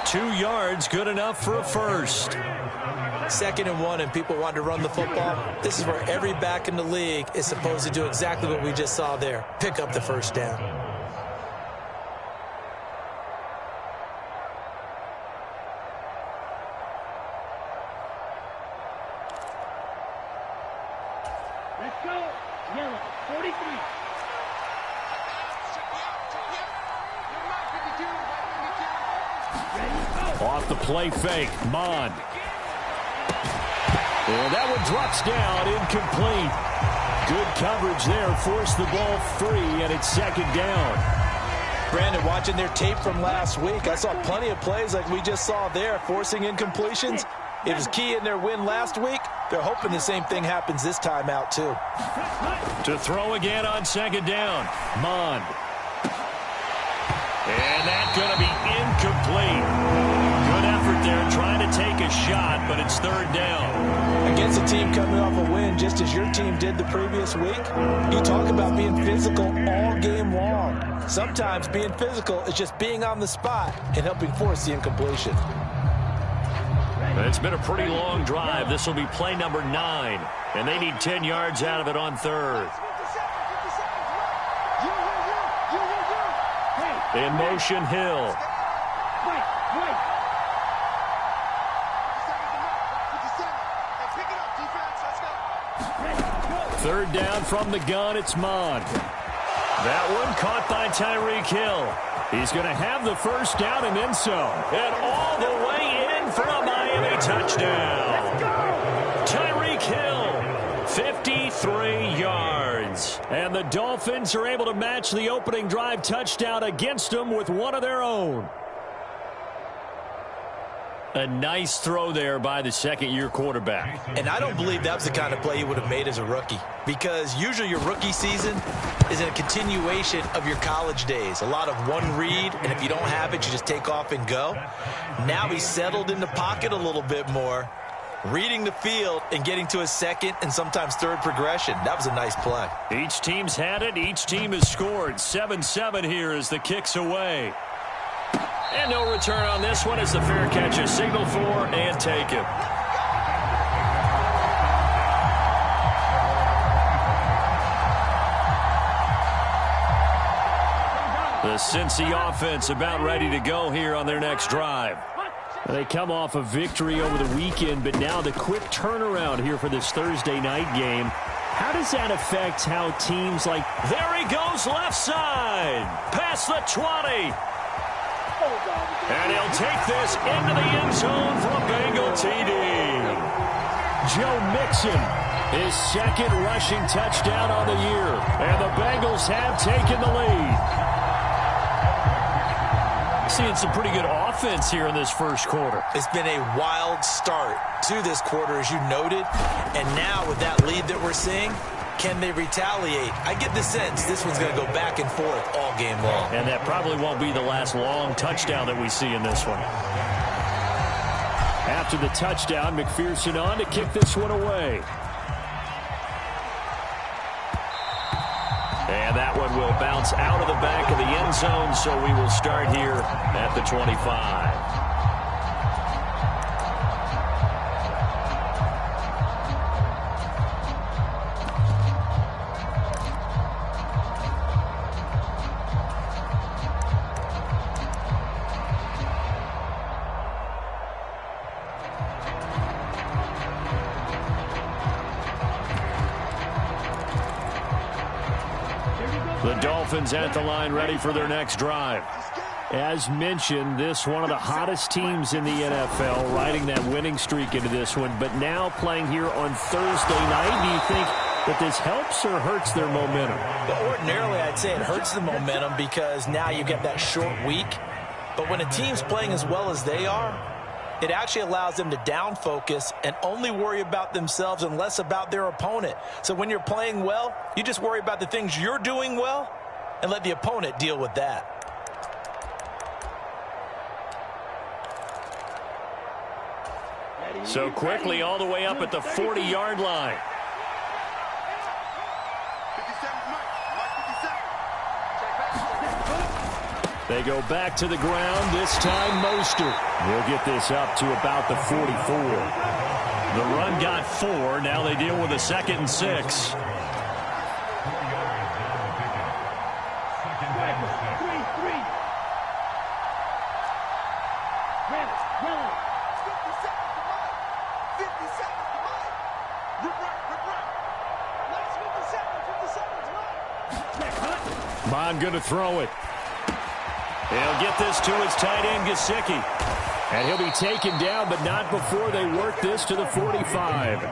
Two yards, good enough for a first. 2nd and 1 and people want to run the football. This is where every back in the league is supposed to do exactly what we just saw there. Pick up the first down. Let's go. Yellow, 43. Off the play fake, Mond. And that one drops down, incomplete. Good coverage there, forced the ball free, and it's 2nd down. Brandon, watching their tape from last week, I saw plenty of plays like we just saw there, forcing incompletions. It was key in their win last week. They're hoping the same thing happens this time out, too. To throw again on 2nd down, Mond. And that's going to be incomplete. Good effort there, trying to take a shot, but it's 3rd down. Against a team coming off a win, just as your team did the previous week, you talk about being physical all game long. Sometimes being physical is just being on the spot and helping force the incompletion. It's been a pretty long drive. This will be play number 9, and they need 10 yards out of it on 3rd. In motion, Hill. Third down from the gun, it's Mond. That one caught by Tyreek Hill. He's going to have the first down and then some. And all the way in for a Miami touchdown. Tyreek Hill, 53 yards. And the Dolphins are able to match the opening drive touchdown against them with one of their own. A nice throw there by the second-year quarterback. And I don't believe that was the kind of play he would have made as a rookie, because usually your rookie season is a continuation of your college days. A lot of one read, and if you don't have it, you just take off and go. Now he's settled in the pocket a little bit more, reading the field and getting to a second and sometimes third progression. That was a nice play. Each team's had it. Each team has scored. 7-7 here as the kick's away. And no return on this one as the fair catch is signaled for and taken. The Cincy offense about ready to go here on their next drive. They come off a victory over the weekend, but now the quick turnaround here for this Thursday night game. How does that affect how teams like... There he goes left side. Past the 20. And he'll take this into the end zone for a Bengal TD. Joe Mixon, his second rushing touchdown on the year. And the Bengals have taken the lead. Seeing some pretty good offense here in this first quarter. It's been a wild start to this quarter, as you noted. And now with that lead that we're seeing, can they retaliate? I get the sense this one's going to go back and forth all game long. And that probably won't be the last long touchdown that we see in this one. After the touchdown, McPherson on to kick this one away. And that one will bounce out of the back of the end zone, so we will start here at the 25. The Dolphins at the line ready for their next drive. As mentioned, this one of the hottest teams in the NFL, riding that winning streak into this one, but now playing here on Thursday night. Do you think that this helps or hurts their momentum? Well, ordinarily, I'd say it hurts the momentum because now you get that short week. But when a team's playing as well as they are, it actually allows them to down focus and only worry about themselves and less about their opponent. So when you're playing well, you just worry about the things you're doing well and let the opponent deal with that. So quickly all the way up at the 40-yard line. They go back to the ground. This time Mostert will get this up to about the 44. The run got 4. Now they deal with a 2nd and 6. Bond going to throw it. He'll get this to his tight end, Gesicki. And he'll be taken down, but not before they work this to the 45.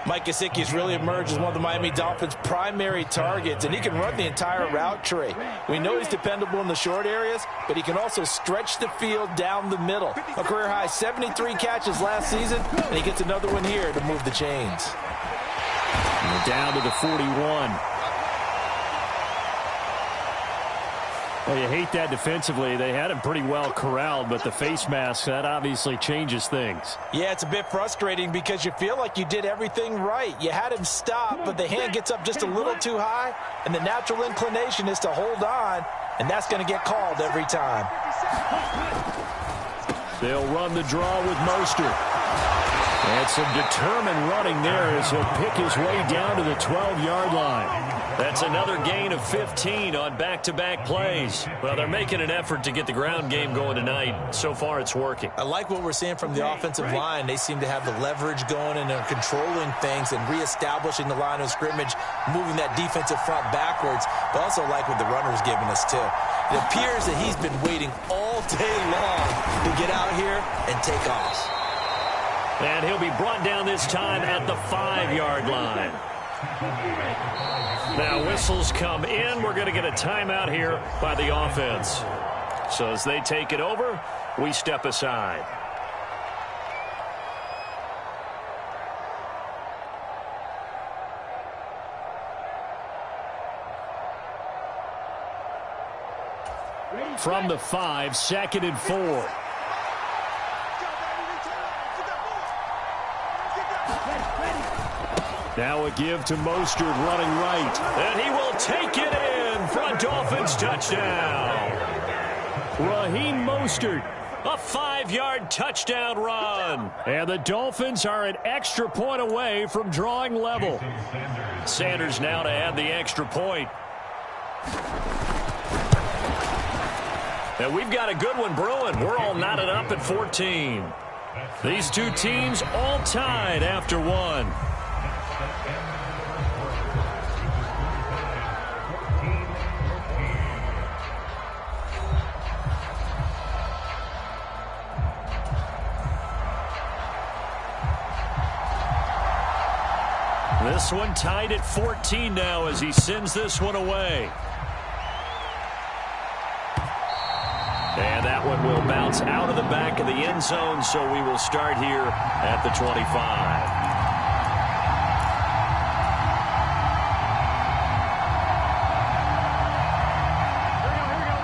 Mike Gesicki has really emerged as one of the Miami Dolphins' primary targets, and he can run the entire route tree. We know he's dependable in the short areas, but he can also stretch the field down the middle. A career-high 73 catches last season, and he gets another one here to move the chains. And down to the 41. Well, you hate that defensively. They had him pretty well corralled, but the face mask, that obviously changes things. Yeah, it's a bit frustrating because you feel like you did everything right. You had him stop, but the hand gets up just a little too high, and the natural inclination is to hold on, and that's going to get called every time. They'll run the draw with Mostert. And some determined running there as he'll pick his way down to the 12-yard line. That's another gain of 15 on back-to-back plays. Well, they're making an effort to get the ground game going tonight. So far, it's working. I like what we're seeing from the offensive line. They seem to have the leverage going and are controlling things and reestablishing the line of scrimmage, moving that defensive front backwards, but also like what the runner's giving us, too. It appears that he's been waiting all day long to get out here and take off. And he'll be brought down this time at the 5-yard line. Now whistles come in. We're going to get a timeout here by the offense. So as they take it over, we step aside. From the 5, 2nd and 4. Now a give to Mostert running right. And he will take it in for a Dolphins touchdown. Raheem Mostert, a 5-yard touchdown run. And the Dolphins are an extra point away from drawing level. Sanders now to add the extra point. And we've got a good one brewing. We're all knotted up at 14. These two teams all tied after one. This one tied at 14 now as he sends this one away. And that one will bounce out of the back of the end zone, so we will start here at the 25.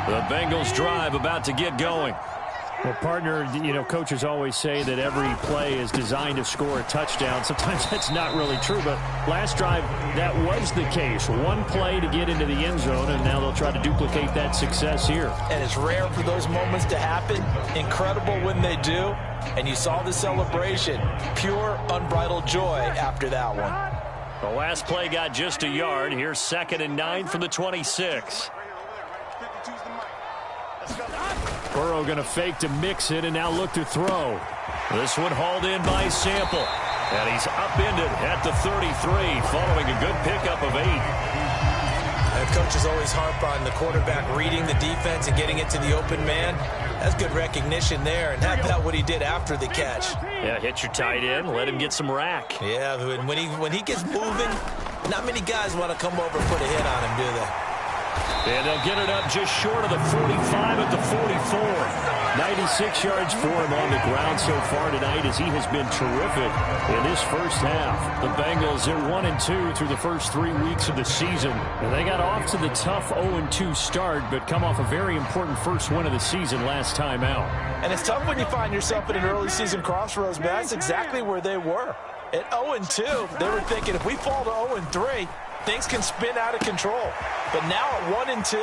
The Bengals drive about to get going. Well, partner, you know, coaches always say that every play is designed to score a touchdown. Sometimes that's not really true, but last drive, that was the case. One play to get into the end zone, and now they'll try to duplicate that success here. And it's rare for those moments to happen. Incredible when they do. And you saw the celebration. Pure, unbridled joy after that one. The last play got just a yard. Here's 2nd and 9 from the 26. Burrow going to fake to mix it and now look to throw. This one hauled in by Sample. And he's upended at the 33 following a good pickup of 8. A coaches always harp on the quarterback reading the defense and getting it to the open man. That's good recognition there. And how about what he did after the catch? Yeah, hit your tight end, let him get some rack. Yeah, when he gets moving, not many guys want to come over and put a hit on him, do they? And they'll get it up just short of the 45 at the 44. 96 yards for him on the ground so far tonight as he has been terrific in this first half. The Bengals are 1-2 through the first 3 weeks of the season. And they got off to the tough 0-2 start, but come off a very important first win of the season last time out. And it's tough when you find yourself at an early season crossroads, but that's exactly where they were. At 0-2, they were thinking if we fall to 0-3, things can spin out of control. But now at 1-2,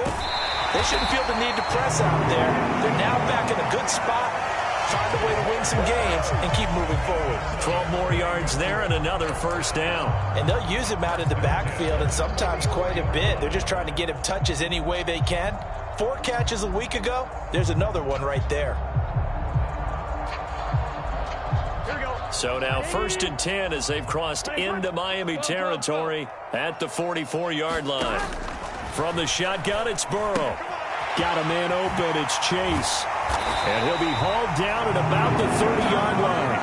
they shouldn't feel the need to press out there. They're now back in a good spot, find a way to win some games and keep moving forward. 12 more yards there and another first down. And they'll use him out in the backfield and sometimes quite a bit. They're just trying to get him touches any way they can. 4 catches a week ago, there's another one right there. So now 1st and 10 as they've crossed into Miami territory at the 44-yard line. From the shotgun, it's Burrow. Got a man open, it's Chase. And he'll be hauled down at about the 30-yard line.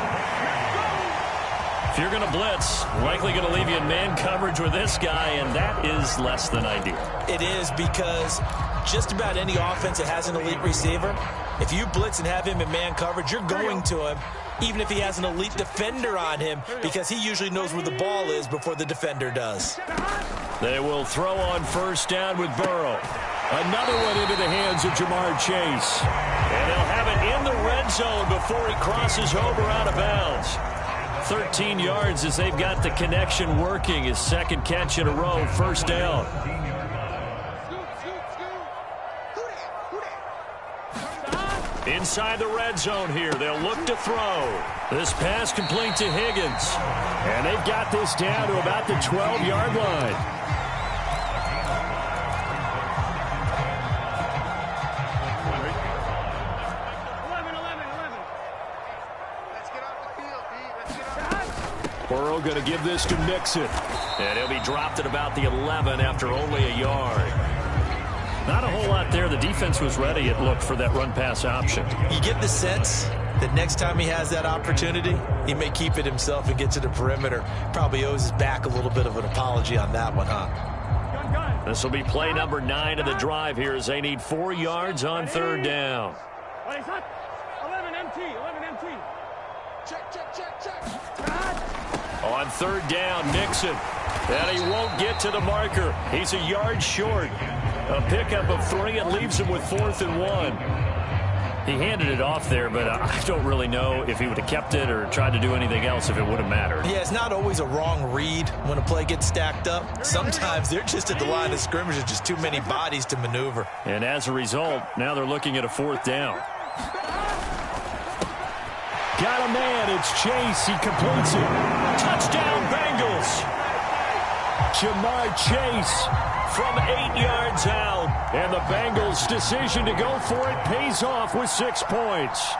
If you're going to blitz, likely going to leave you in man coverage with this guy, and that is less than ideal. It is because just about any offense that has an elite receiver, if you blitz and have him in man coverage, you're going to him, even if he has an elite defender on him, because he usually knows where the ball is before the defender does. They will throw on first down with Burrow. Another one into the hands of Jamar Chase. And he'll have it in the red zone before he crosses over out of bounds. 13 yards as they've got the connection working. His second catch in a row, first down. Inside the red zone here, they'll look to throw. This pass complete to Higgins. And they've got this down to about the 12-yard line. Burrow going to give this to Mixon. And he'll be dropped at about the 11 after only a yard. Not a whole lot there. The defense was ready, it looked, for that run-pass option. You get the sense that next time he has that opportunity, he may keep it himself and get to the perimeter. Probably owes his back a little bit of an apology on that one, huh? This will be play number 9 of the drive here as they need 4 yards on third down. 11 MT. Check. On third down, Mixon. And he won't get to the marker. He's a yard short. A pickup of 3 and leaves him with 4th and 1. He handed it off there, but I don't really know if he would have kept it or tried to do anything else if it would have mattered. Yeah, it's not always a wrong read when a play gets stacked up. Sometimes they're just at the line of scrimmage. There's just too many bodies to maneuver. And as a result, now they're looking at a 4th down. Got a man. It's Chase. He completes it. Touchdown, Bengals. Jamar Chase from 8 yards out. And the Bengals' decision to go for it pays off with 6 points.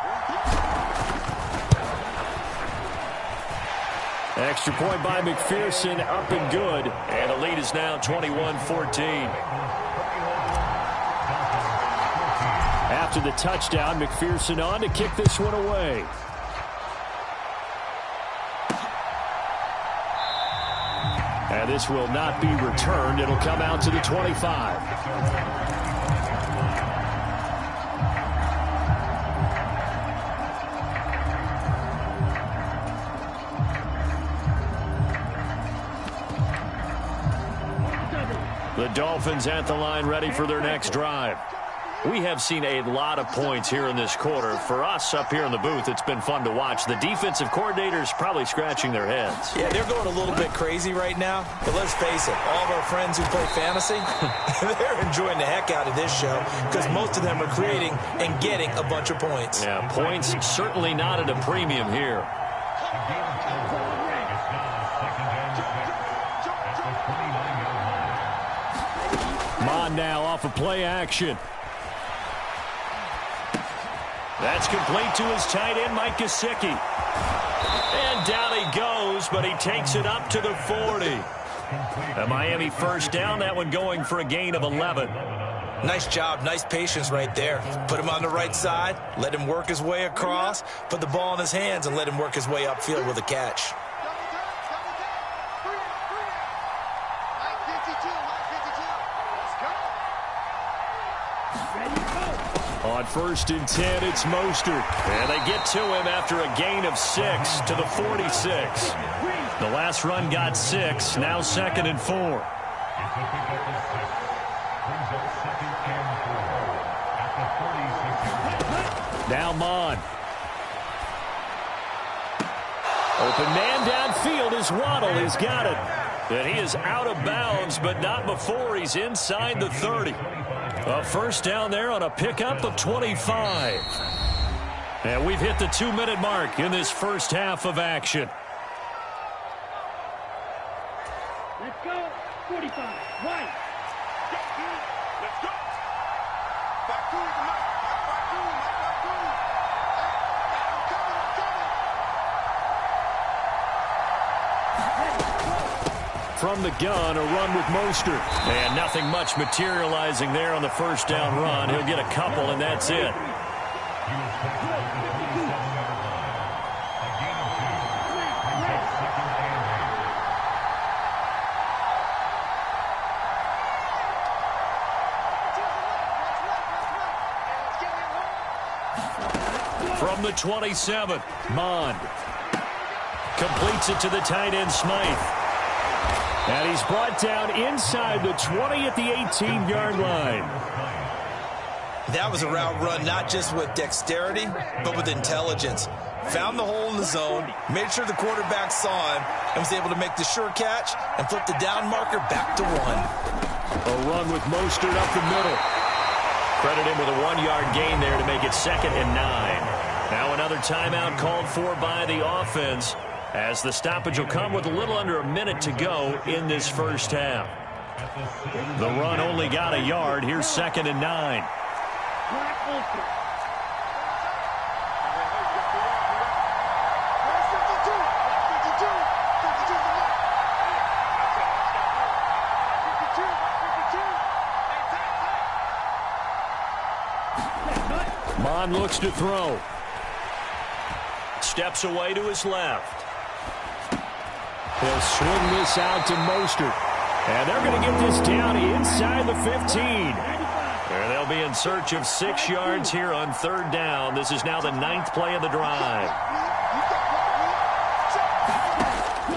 Extra point by McPherson, up and good. And the lead is now 21-14. After the touchdown, McPherson on to kick this one away. And this will not be returned. It'll come out to the 25. The Dolphins at the line, ready for their next drive. We have seen a lot of points here in this quarter. For us up here in the booth, it's been fun to watch. The defensive coordinators probably scratching their heads. Yeah, they're going a little bit crazy right now. But let's face it, all of our friends who play fantasy, they're enjoying the heck out of this show because most of them are creating and getting a bunch of points. Yeah, points certainly not at a premium here. Mon now off of play action. That's complete to his tight end, Mike Gesicki. And down he goes, but he takes it up to the 40. A Miami first down, that one going for a gain of 11. Nice job, nice patience right there. Put him on the right side, let him work his way across, put the ball in his hands, and let him work his way upfield with a catch. On 1st and 10, it's Mostert. And they get to him after a gain of 6 to the 46. The last run got 6, now 2nd and 4. Now Mon. Open man downfield is Waddle. He's got it. And he is out of bounds, but not before he's inside the 30. A first down there on a pickup of 25. And we've hit the 2-minute mark in this first half of action. Let's go. 45. Right. Let's go. Back to it. From the gun, a run with Mostert. And nothing much materializing there on the first down run. He'll get a couple, and that's it. From the 27, Mond completes it to the tight end, Smythe. And he's brought down inside the 20 at the 18-yard line. That was a route run not just with dexterity, but with intelligence. Found the hole in the zone, made sure the quarterback saw him, and was able to make the sure catch and flip the down marker back to 1. A run with Mostert up the middle. Credit him with a 1-yard gain there to make it 2nd and 9. Now another timeout called for by the offense, as the stoppage will come with a little under a minute to go in this first half. The run only got a yard. Here's 2nd and 9. Mon looks to throw. Steps away to his left. He'll swing this out to Mostert. And they're going to get this down inside the 15. And they'll be in search of 6 yards here on 3rd down. This is now the 9th play of the drive.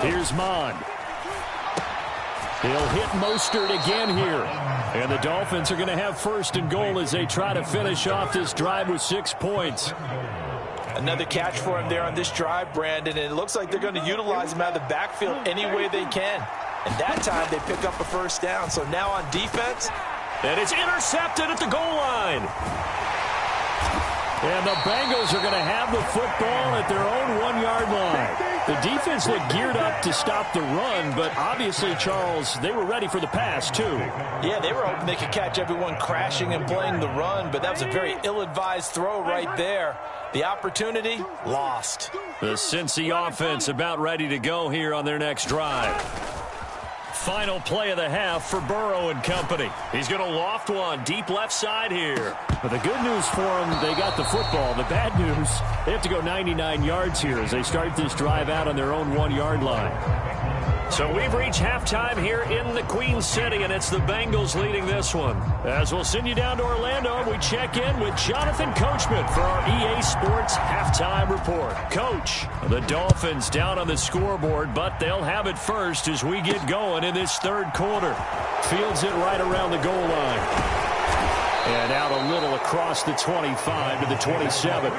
Here's Mond. He'll hit Mostert again here. And the Dolphins are going to have 1st and goal as they try to finish off this drive with 6 points. Another catch for him there on this drive, Brandon, and it looks like they're going to utilize him out of the backfield any way they can. And that time they pick up a 1st down. So now on defense. And it's intercepted at the goal line. And the Bengals are going to have the football at their own 1-yard line. The defense looked geared up to stop the run, but obviously, Charles, they were ready for the pass, too. Yeah, they were hoping they could catch everyone crashing and playing the run, but that was a very ill-advised throw right there. The opportunity, lost. The Cincy offense about ready to go here on their next drive. Final play of the half for Burrow and company. He's going to loft one deep left side here. But the good news for them, they got the football. The bad news, they have to go 99 yards here as they start this drive out on their own 1-yard line. So we've reached halftime here in the Queen City, and it's the Bengals leading this one. As we'll send you down to Orlando, we check in with Jonathan Coachman for our EA Sports Halftime Report. Coach, the Dolphins down on the scoreboard, but they'll have it first as we get going in this 3rd quarter. Fields it right around the goal line. And out a little across the 25 to the 27.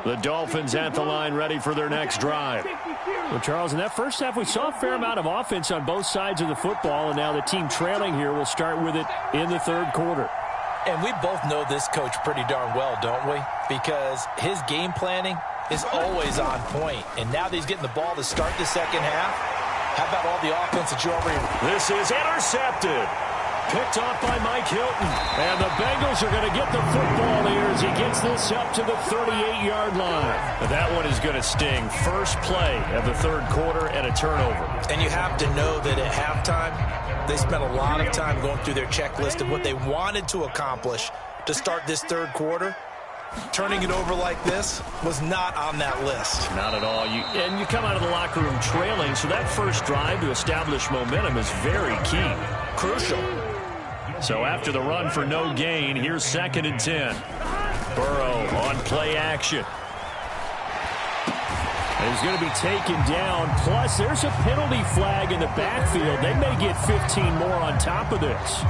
The Dolphins at the line ready for their next drive. Well, Charles, in that first half, we saw a fair amount of offense on both sides of the football, and now the team trailing here will start with it in the 3rd quarter. And we both know this coach pretty darn well, don't we? Because his game planning is always on point. And now that he's getting the ball to start the second half, how about all the offense that you already... This is intercepted. Picked off by Mike Hilton. And the Bengals are going to get the football here as he gets this up to the 38-yard line. That one is going to sting. First play of the third quarter and a turnover. And you have to know that at halftime, they spent a lot of time going through their checklist of what they wanted to accomplish to start this third quarter. Turning it over like this was not on that list. Not at all. And you come out of the locker room trailing, so that first drive to establish momentum is very key. Crucial. So after the run for no gain, here's 2nd and 10. Burrow on play action. He's going to be taken down. Plus, there's a penalty flag in the backfield. They may get 15 more on top of this.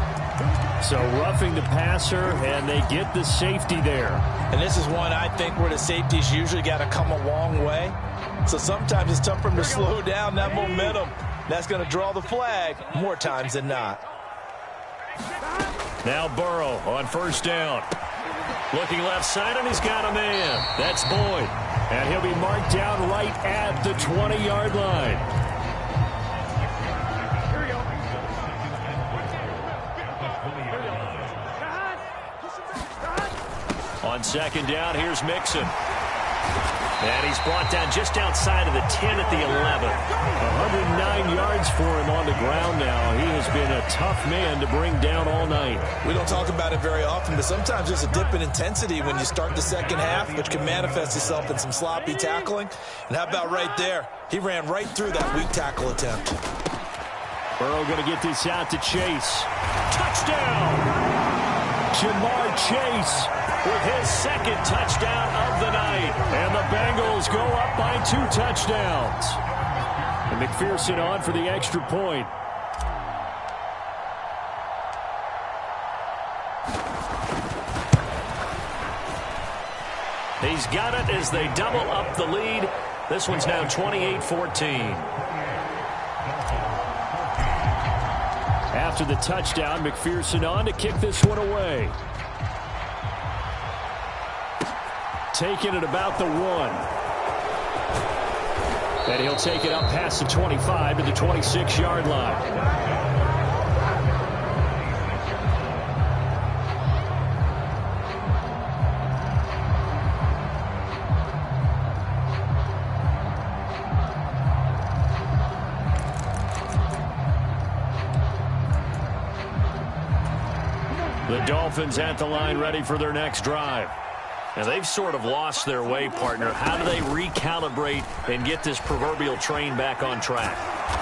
So roughing the passer, and they get the safety there. And this is one, I think, where the safeties usually got to come a long way. So sometimes it's tough for them to slow down that momentum. That's going to draw the flag more times than not. Now Burrow on first down. Looking left side, and he's got a man. That's Boyd. And he'll be marked down right at the 20-yard line. On second down, here's Mixon. And he's brought down just outside of the 10 at the 11. 109 yards for him on the ground now. He has been a tough man to bring down all night. We don't talk about it very often, but sometimes there's a dip in intensity when you start the second half, which can manifest itself in some sloppy tackling. And how about right there? He ran right through that weak tackle attempt. Burrow going to get this out to Chase. Touchdown! Jamar Chase with his second touchdown of the night. And the Bengals go up by 2 touchdowns. And McPherson on for the extra point. He's got it as they double up the lead. This one's now 28-14. After the touchdown, McPherson on to kick this one away. Taking it about the 1. And he'll take it up past the 25 to the 26-yard line. The Dolphins at the line ready for their next drive. Now, they've sort of lost their way, partner. How do they recalibrate and get this proverbial train back on track?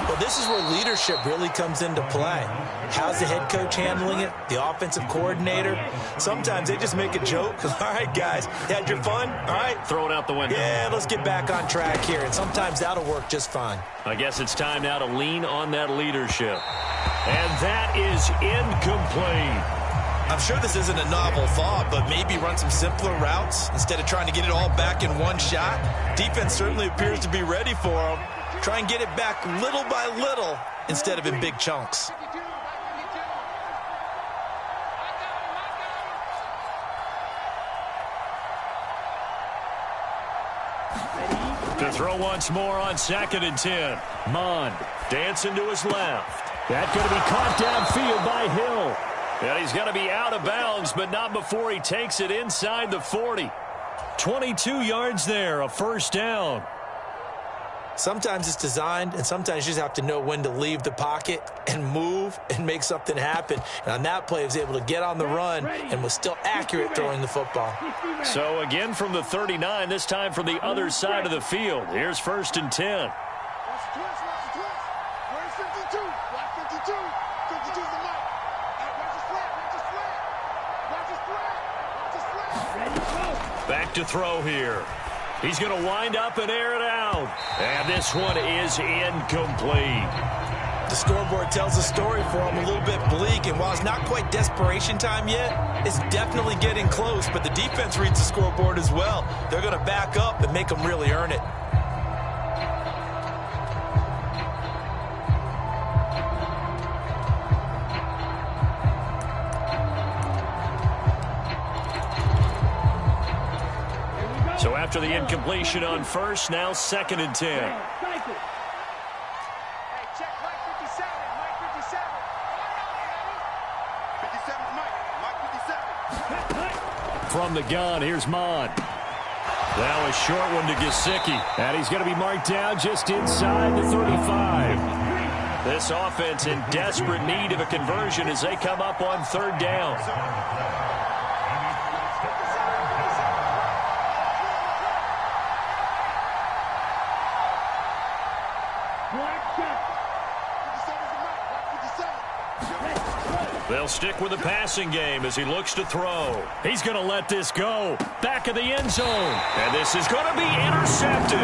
Well, this is where leadership really comes into play. How's the head coach handling it? The offensive coordinator? Sometimes they just make a joke. All right, guys, you had your fun? All right. Throw it out the window. Yeah, let's get back on track here. And sometimes that'll work just fine. I guess it's time now to lean on that leadership. And that is incomplete. I'm sure this isn't a novel thought, but maybe run some simpler routes instead of trying to get it all back in one shot. Defense certainly appears to be ready for them. Try and get it back little by little instead of in big chunks. To throw once more on 2nd and 10. Mond dancing to his left. That's going to be caught downfield by Hill. And he's going to be out of bounds, but not before he takes it inside the 40. 22 yards there, a first down. Sometimes it's designed, and sometimes you just have to know when to leave the pocket and move and make something happen. And on that play, he was able to get on the run and was still accurate throwing the football. So again from the 39, this time from the other side of the field. Here's 1st and 10. Back to throw here. He's going to wind up and air it out. And this one is incomplete. The scoreboard tells the story for him, a little bit bleak. And while it's not quite desperation time yet, it's definitely getting close. But the defense reads the scoreboard as well. They're going to back up and make them really earn it. after the incompletion on first. Now 2nd and 10. Hey, check Mike 57. Mike 57. 57's Mike. Mike 57. From the gun, here's Mon. Now a short one to Gesicki. And he's going to be marked down just inside the 35. This offense in desperate need of a conversion as they come up on 3rd down. They'll stick with the passing game as he looks to throw. He's going to let this go. Back of the end zone. And this is going to be intercepted.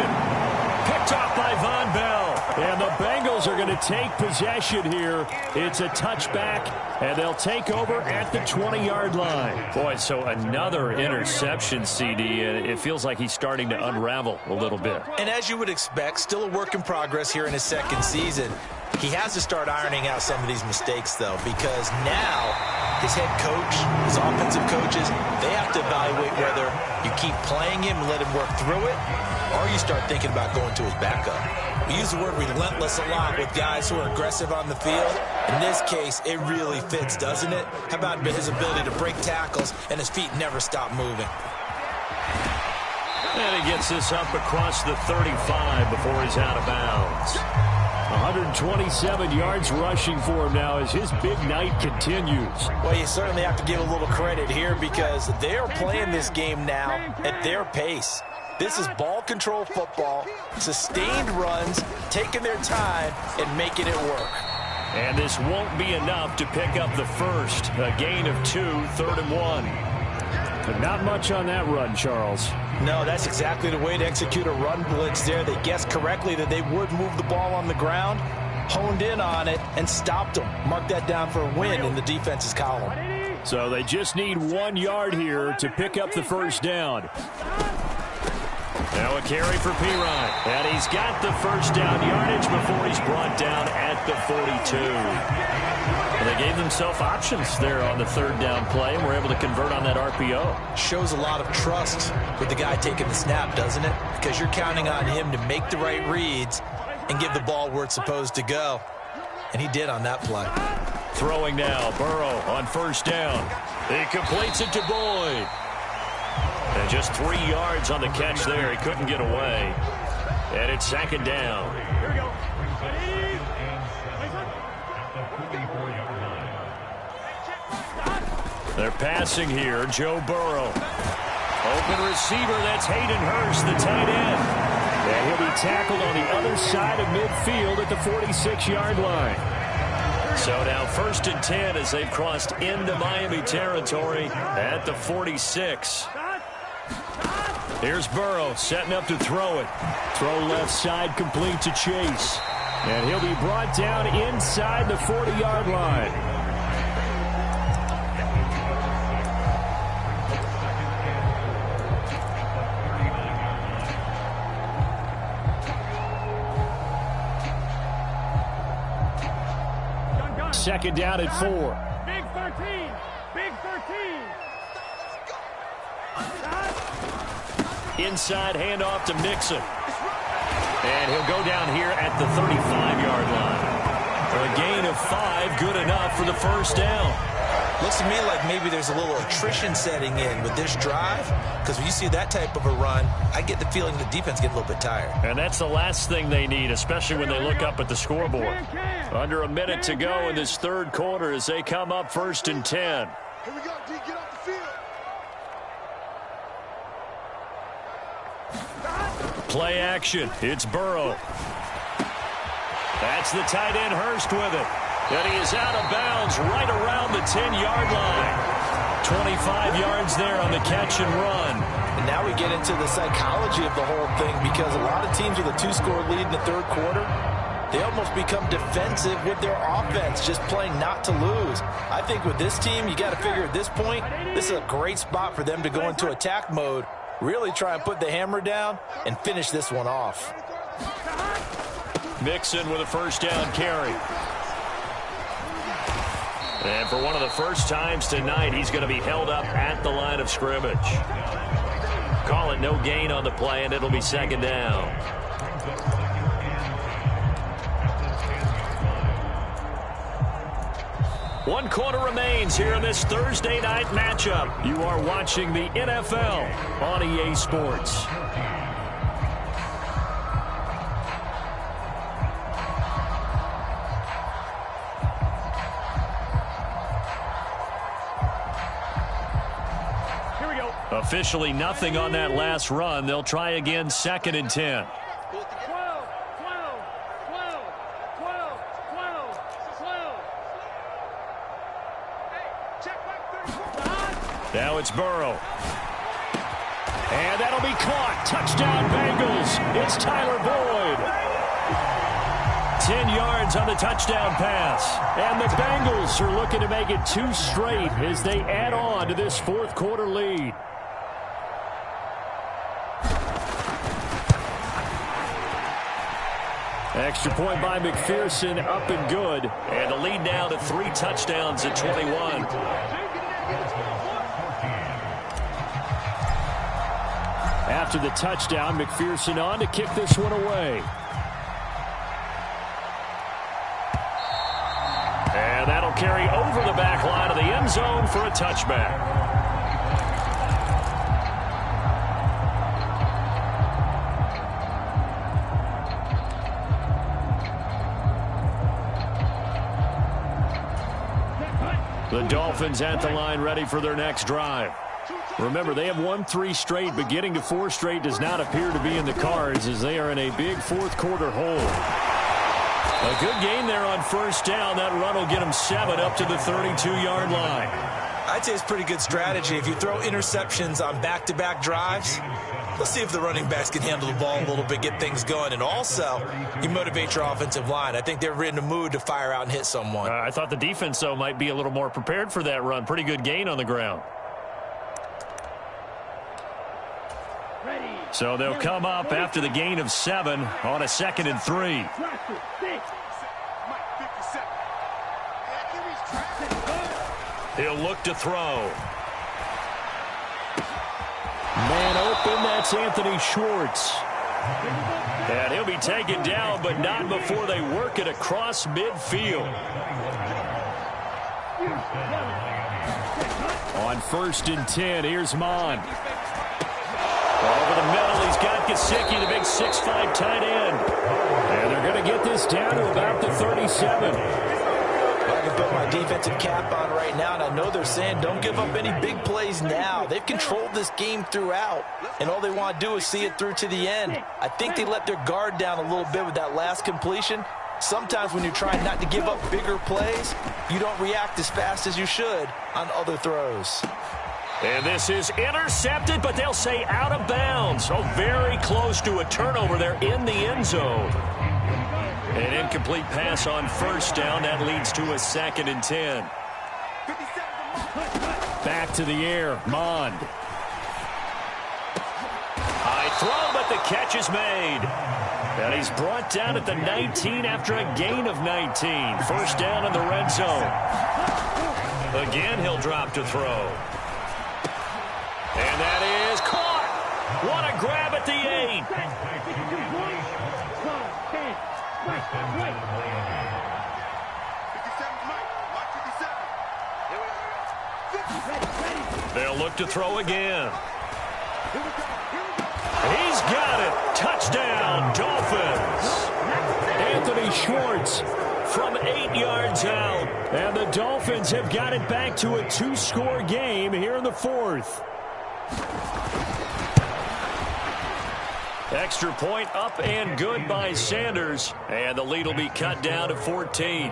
Picked off by Von Bell. And the Bengals are going to take possession here. It's a touchback, and they'll take over at the 20-yard line. Boy, so another interception, CD. It feels like he's starting to unravel a little bit. And as you would expect, still a work in progress here in his 2nd season. He has to start ironing out some of these mistakes, though, because now his head coach, his offensive coaches, they have to evaluate whether you keep playing him and let him work through it, or you start thinking about going to his backup. We use the word relentless a lot with guys who are aggressive on the field. In this case, it really fits, doesn't it? How about his ability to break tackles and his feet never stop moving? And he gets this up across the 35 before he's out of bounds. 127 yards rushing for him now as his big night continues. Well, you certainly have to give a little credit here because they're playing this game now at their pace. This is ball control football, sustained runs, taking their time and making it work. And this won't be enough to pick up the first. A gain of 2, 3rd and 1. But not much on that run, Charles. No, that's exactly the way to execute a run blitz there. They guessed correctly that they would move the ball on the ground, honed in on it, and stopped them. Mark that down for a win in the defense's column. So they just need 1 yard here to pick up the first down. Now a carry for Perine. And he's got the first down yardage before he's brought down at the 42. And they gave themselves options there on the 3rd down play and were able to convert on that RPO. Shows a lot of trust with the guy taking the snap, doesn't it? Because you're counting on him to make the right reads and give the ball where it's supposed to go. And he did on that play. Throwing now, Burrow on 1st down. He completes it to Boyd. And just 3 yards on the catch there. He couldn't get away. And it's 2nd down. Here we go. They're passing here. Joe Burrow. Open receiver. That's Hayden Hurst, the tight end. And he'll be tackled on the other side of midfield at the 46-yard line. So now 1st and 10 as they've crossed into Miami territory at the 46. Here's Burrow setting up to throw it. Throw left side complete to Chase. And he'll be brought down inside the 40-yard line. Second down at 4. Big 13. Big 13. Inside handoff to Mixon. And he'll go down here at the 35-yard line. A gain of 5, good enough for the first down. Looks to me like maybe there's a little attrition setting in with this drive, because when you see that type of a run, I get the feeling the defense gets a little bit tired. And that's the last thing they need, especially when they look up at the scoreboard. Under a minute to go in this 3rd quarter as they come up 1st and 10. Here we go, D. Get off the field. Play action. It's Burrow. That's the tight end Hurst with it. And he is out of bounds right around the 10-yard line. 25 yards there on the catch and run. And now we get into the psychology of the whole thing, because a lot of teams with a 2-score lead in the 3rd quarter, they almost become defensive with their offense, just playing not to lose. I think with this team, you got to figure at this point, this is a great spot for them to go into attack mode, really try and put the hammer down and finish this one off. Mixon with a first down carry. And for one of the first times tonight, he's going to be held up at the line of scrimmage. call it no gain on the play, and it'll be second down. One quarter remains here in this Thursday night matchup. You are watching the NFL on EA Sports. Here we go. Officially nothing on that last run. They'll try again, 2nd and 10. 12. Now it's Burrow. And that'll be caught. Touchdown, Bengals. It's Tyler Boyd. 10 yards on the touchdown pass. And the Bengals are looking to make it 2 straight as they add on to this fourth quarter lead. Extra point by McPherson, up and good. And the lead now to 3 touchdowns at 21. After the touchdown, McPherson on to kick this one away. And that'll carry over the back line of the end zone for a touchback. The Dolphins at the line ready for their next drive. Remember, they have won 3 straight, but getting to 4 straight does not appear to be in the cards as they are in a big fourth quarter hole. A good gain there on first down. That run will get them 7 up to the 32-yard line. I'd say it's pretty good strategy. If you throw interceptions on back-to-back drives, let's see if the running backs can handle the ball a little bit, get things going. And also, you motivate your offensive line. I think they're in the mood to fire out and hit someone. I thought the defense, though, might be a little more prepared for that run. Pretty good gain on the ground. So they'll come up after the gain of 7 on a 2nd and 3. He'll look to throw. Man open, that's Anthony Schwartz. And he'll be taken down, but not before they work it across midfield. On 1st and 10, here's Mond. Over the middle, he's got Gesicki, the big 6'5" tight end. And they're going to get this down to about the 37. I can put my defensive cap on right now, and I know they're saying don't give up any big plays now. They've controlled this game throughout, and all they want to do is see it through to the end. I think they let their guard down a little bit with that last completion. Sometimes when you're trying not to give up bigger plays, you don't react as fast as you should on other throws. And this is intercepted, but they'll say out of bounds. So very close to a turnover there in the end zone. An incomplete pass on first down. That leads to a 2nd and 10. Back to the air. Mond. High throw, but the catch is made. And he's brought down at the 19 after a gain of 19. First down in the red zone. Again, he'll drop to throw. And that is caught. What a grab at the 8. They'll look to throw again. He's got it. Touchdown, Dolphins. Anthony Schwartz from 8 yards out. And the Dolphins have got it back to a 2-score game here in the 4th. Extra point up and good by Sanders. And the lead will be cut down to 14.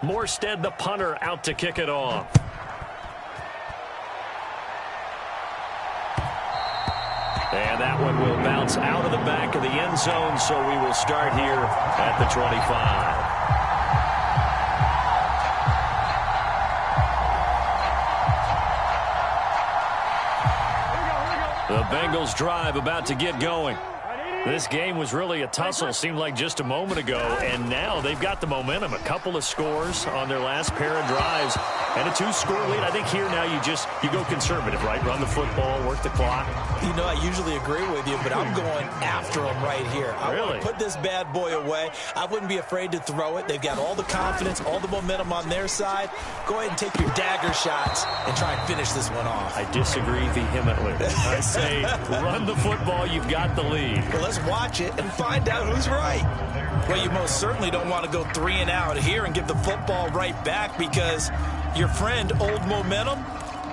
Morstead, the punter, out to kick it off. And that one will bounce out of the back of the end zone, so we will start here at the 25. The Bengals drive about to get going. This game was really a tussle, seemed like just a moment ago, and now they've got the momentum. A couple of scores on their last pair of drives, and a 2-score lead. I think here now you go conservative, right? Run the football, work the clock. You know, I usually agree with you, but I'm going after them right here. I want to put this bad boy away. I wouldn't be afraid to throw it. They've got all the confidence, all the momentum on their side. Go ahead and take your dagger shots and try and finish this one off. I disagree vehemently. I say run the football, you've got the lead. Well, let's watch it and find out who's right. Well, you most certainly don't want to go 3 and out here and give the football right back, because your friend, Old Momentum,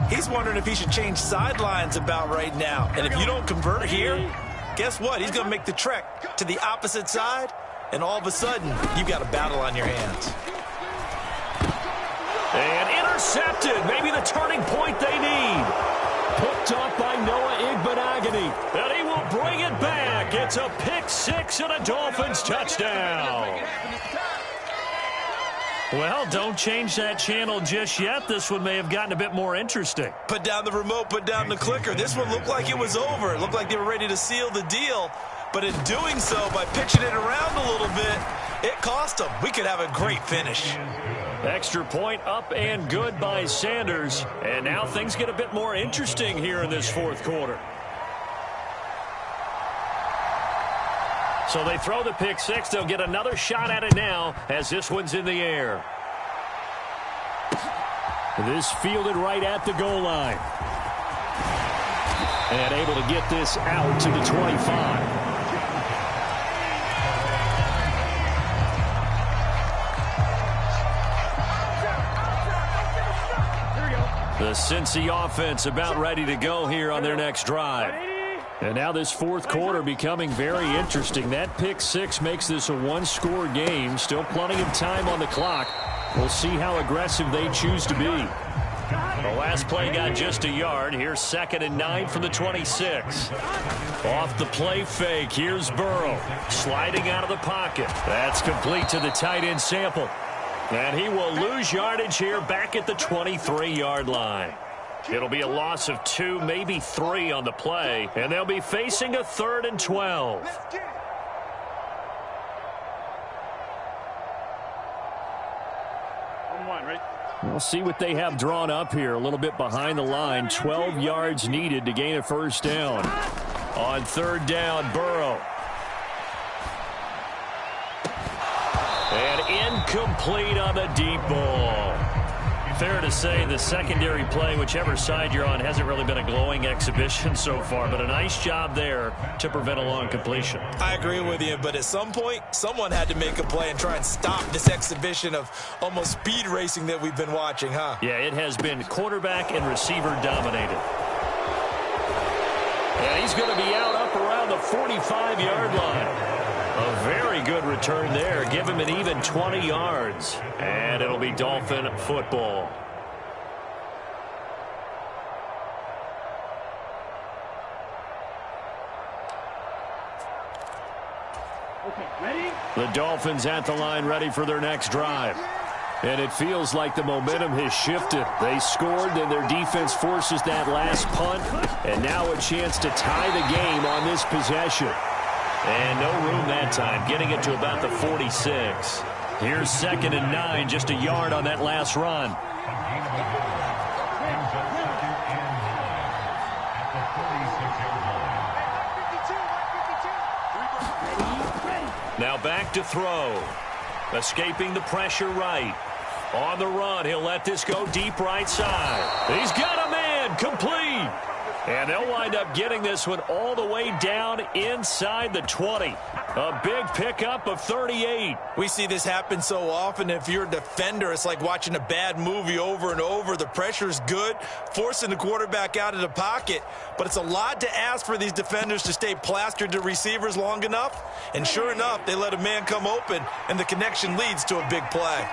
he's wondering if he should change sidelines about right now. And if you don't convert here, guess what? He's going to make the trek to the opposite side, and all of a sudden, you've got a battle on your hands. And intercepted. Maybe the turning point they need. Picked off by Noah Igbenogany. And he will bring it back. It's a pick 6 and a Dolphins touchdown. Well, don't change that channel just yet. This one may have gotten a bit more interesting. Put down the remote, put down the clicker. This one looked like it was over. It looked like they were ready to seal the deal. But in doing so, by pitching it around a little bit, it cost them. We could have a great finish. Extra point up and good by Sanders. And now things get a bit more interesting here in this fourth quarter. So they throw the pick 6. They'll get another shot at it now as this one's in the air. This fielded right at the goal line. And able to get this out to the 25. The Cincy offense about ready to go here on their next drive. And now this fourth quarter becoming very interesting. That pick 6 makes this a 1-score game. Still plenty of time on the clock. We'll see how aggressive they choose to be. The last play got just a yard. Here's 2nd and 9 from the 26. Off the play fake. Here's Burrow. Sliding out of the pocket. That's complete to the tight end Sample. And he will lose yardage here back at the 23-yard line. It'll be a loss of 2, maybe 3 on the play. And they'll be facing a 3rd and 12. We'll see what they have drawn up here. A little bit behind the line. 12 yards needed to gain a first down. On 3rd down, Burrow. And incomplete on the deep ball. Fair to say the secondary play, whichever side you're on, hasn't really been a glowing exhibition so far, but a nice job there to prevent a long completion. I agree with you, but at some point, someone had to make a play and try and stop this exhibition of almost speed racing that we've been watching, huh? Yeah, it has been quarterback and receiver dominated. And he's going to be out up around the 45-yard line. A very good return there. Give him an even 20 yards. And it'll be Dolphin football. Okay, ready? The Dolphins at the line ready for their next drive. And it feels like the momentum has shifted. They scored, then their defense forces that last punt. And now a chance to tie the game on this possession. And no room that time, getting it to about the 46. Here's 2nd and 9, just a yard on that last run. Now back to throw. Escaping the pressure right. On the run, he'll let this go deep right side. He's got a man, complete. And they'll wind up getting this one all the way down inside the 20. A big pickup of 38. We see this happen so often. If you're a defender, it's like watching a bad movie over and over. The pressure's good, forcing the quarterback out of the pocket. But it's a lot to ask for these defenders to stay plastered to receivers long enough. And sure enough, they let a man come open, and the connection leads to a big play.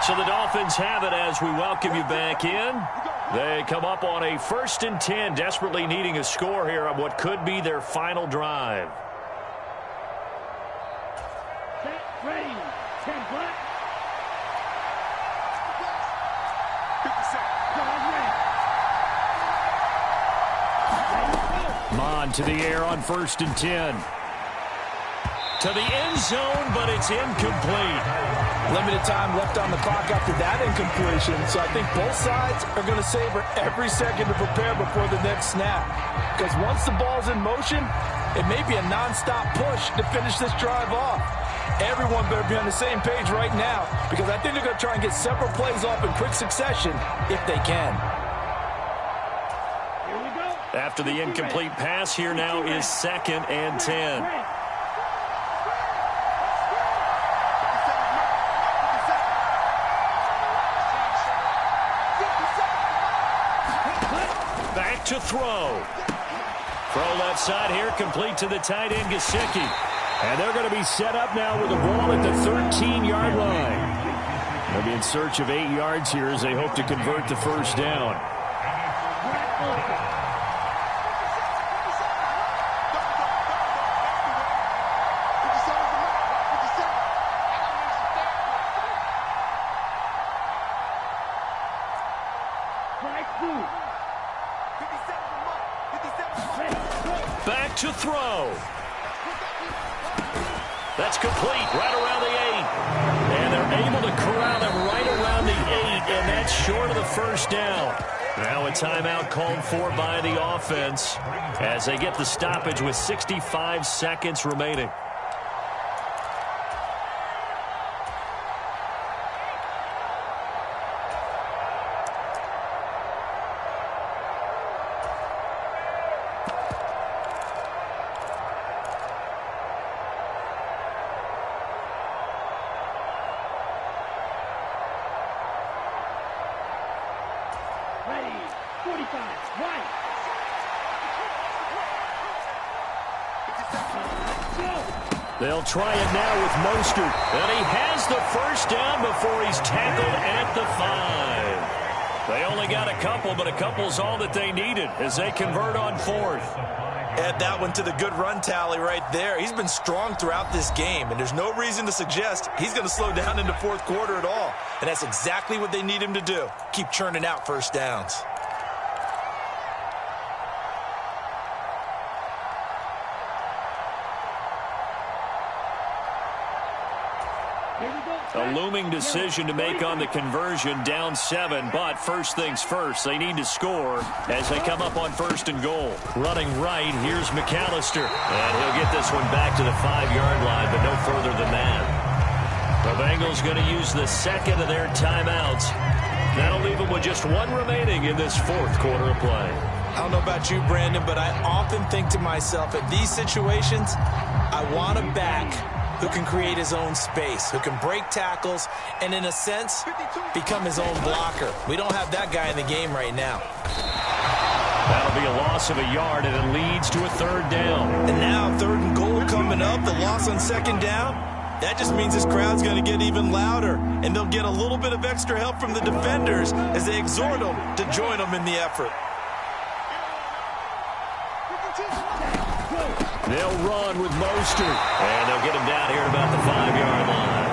So the Dolphins have it as we welcome you back in. They come up on a 1st and 10, desperately needing a score here on what could be their final drive. Set, ready, 10 black. 50 seconds. on to the air on 1st and 10. To the end zone, but it's incomplete. Limited time left on the clock after that incompletion, so I think both sides are going to savor every second to prepare before the next snap. Because once the ball's in motion, it may be a nonstop push to finish this drive off. Everyone better be on the same page right now, because I think they're going to try and get several plays off in quick succession if they can. After the incomplete pass, here now is 2nd and 10. Back to throw. Throw left side here, complete to the tight end, Gesicki. And they're going to be set up now with a ball at the 13-yard line. They'll be in search of 8 yards here as they hope to convert the first down. Back to throw. That's complete right around the 8. And they're able to corral him right around the 8, and that's short of the first down. Now a timeout called for by the offense as they get the stoppage with 65 seconds remaining. They'll try it now with Mostert, and he has the first down before he's tackled at the 5. They only got a couple, but a couple's all that they needed as they convert on 4th. Add that one to the good run tally right there. He's been strong throughout this game, and there's no reason to suggest he's going to slow down into 4th quarter at all. And that's exactly what they need him to do. Keep churning out first downs. A looming decision to make on the conversion, down 7, but first things first, they need to score as they come up on 1st and goal. Running right, here's McAllister, and he'll get this one back to the 5-yard line, but no further than that. The Bengals going to use the second of their timeouts. That'll leave them with just 1 remaining in this 4th quarter of play. I don't know about you, Brandon, but I often think to myself, in these situations, I want a back who can create his own space, who can break tackles, and in a sense, become his own blocker. We don't have that guy in the game right now. That'll be a loss of a yard, and it leads to a 3rd down. And now 3rd and goal coming up, the loss on 2nd down. That just means this crowd's going to get even louder, and they'll get a little bit of extra help from the defenders as they exhort them to join them in the effort. They'll run with Mostert, and they'll get him down here at about the 5-yard line.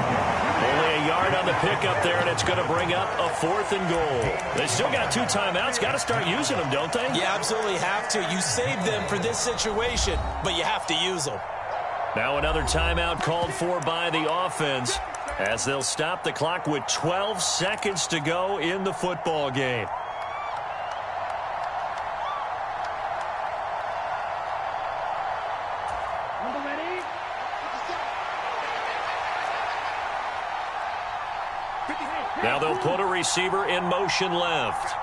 Only a yard on the pickup there, and it's going to bring up a 4th and goal. They still got 2 timeouts. Got to start using them, don't they? You absolutely have to. You save them for this situation, but you have to use them. Now another timeout called for by the offense as they'll stop the clock with 12 seconds to go in the football game. Now they'll put a receiver in motion left.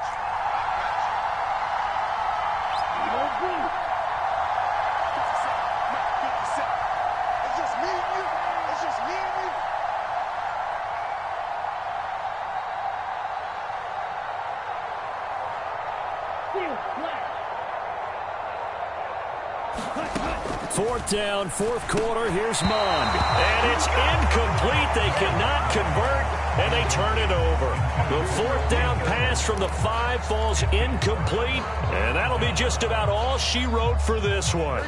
Fourth down, 4th quarter. Here's Mond. And it's incomplete. They cannot convert, and they turn it over. The 4th down pass from the 5 falls incomplete, and that'll be just about all she wrote for this one.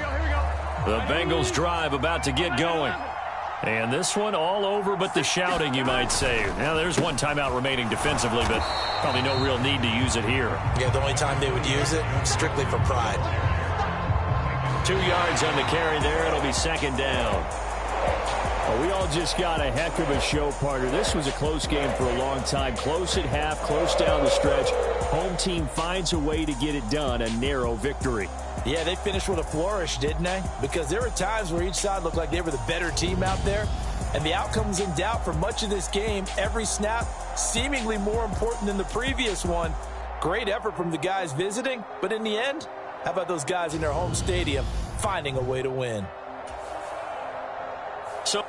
The Bengals drive about to get going. And this one all over but the shouting, you might say. Now, there's 1 timeout remaining defensively, but probably no real need to use it here. Yeah, the only time they would use it, strictly for pride. 2 yards on the carry there. It'll be second down. Well, we all just got a heck of a show, partner. This was a close game for a long time. Close at half, close down the stretch. Home team finds a way to get it done. A narrow victory. Yeah, they finished with a flourish, didn't they? Because there were times where each side looked like they were the better team out there. And the outcome was in doubt for much of this game. Every snap seemingly more important than the previous one. Great effort from the guys visiting. But in the end, how about those guys in their home stadium finding a way to win? So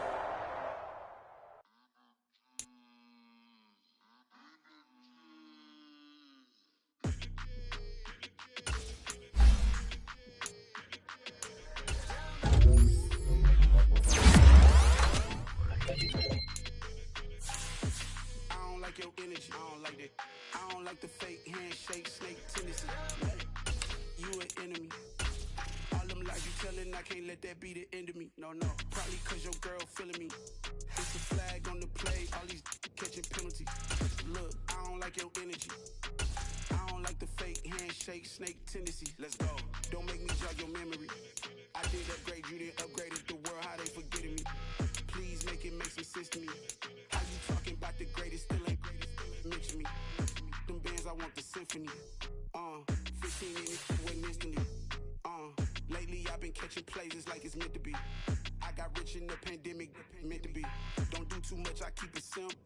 your energy. I don't like that. I don't like the fake handshake, snake tendency. You an enemy. All them lies you telling, I can't let that be the end of me. No, probably cause your girl feeling me. It's a flag on the play, all these catching penalties. Look, I don't like your energy. I don't like the fake handshake, snake tendency. Let's go. Don't make me jog your memory. I did upgrade, you didn't upgrade it. The world, how they forgetting me. Please make it make some sense to me. How you talking about the greatest, still ain't greatest, mention me. Them bands, I want the symphony. 15 in it, went instantly. Lately I've been catching plays, it's like it's meant to be. I got rich in the pandemic, meant to be. Don't do too much, I keep it simple.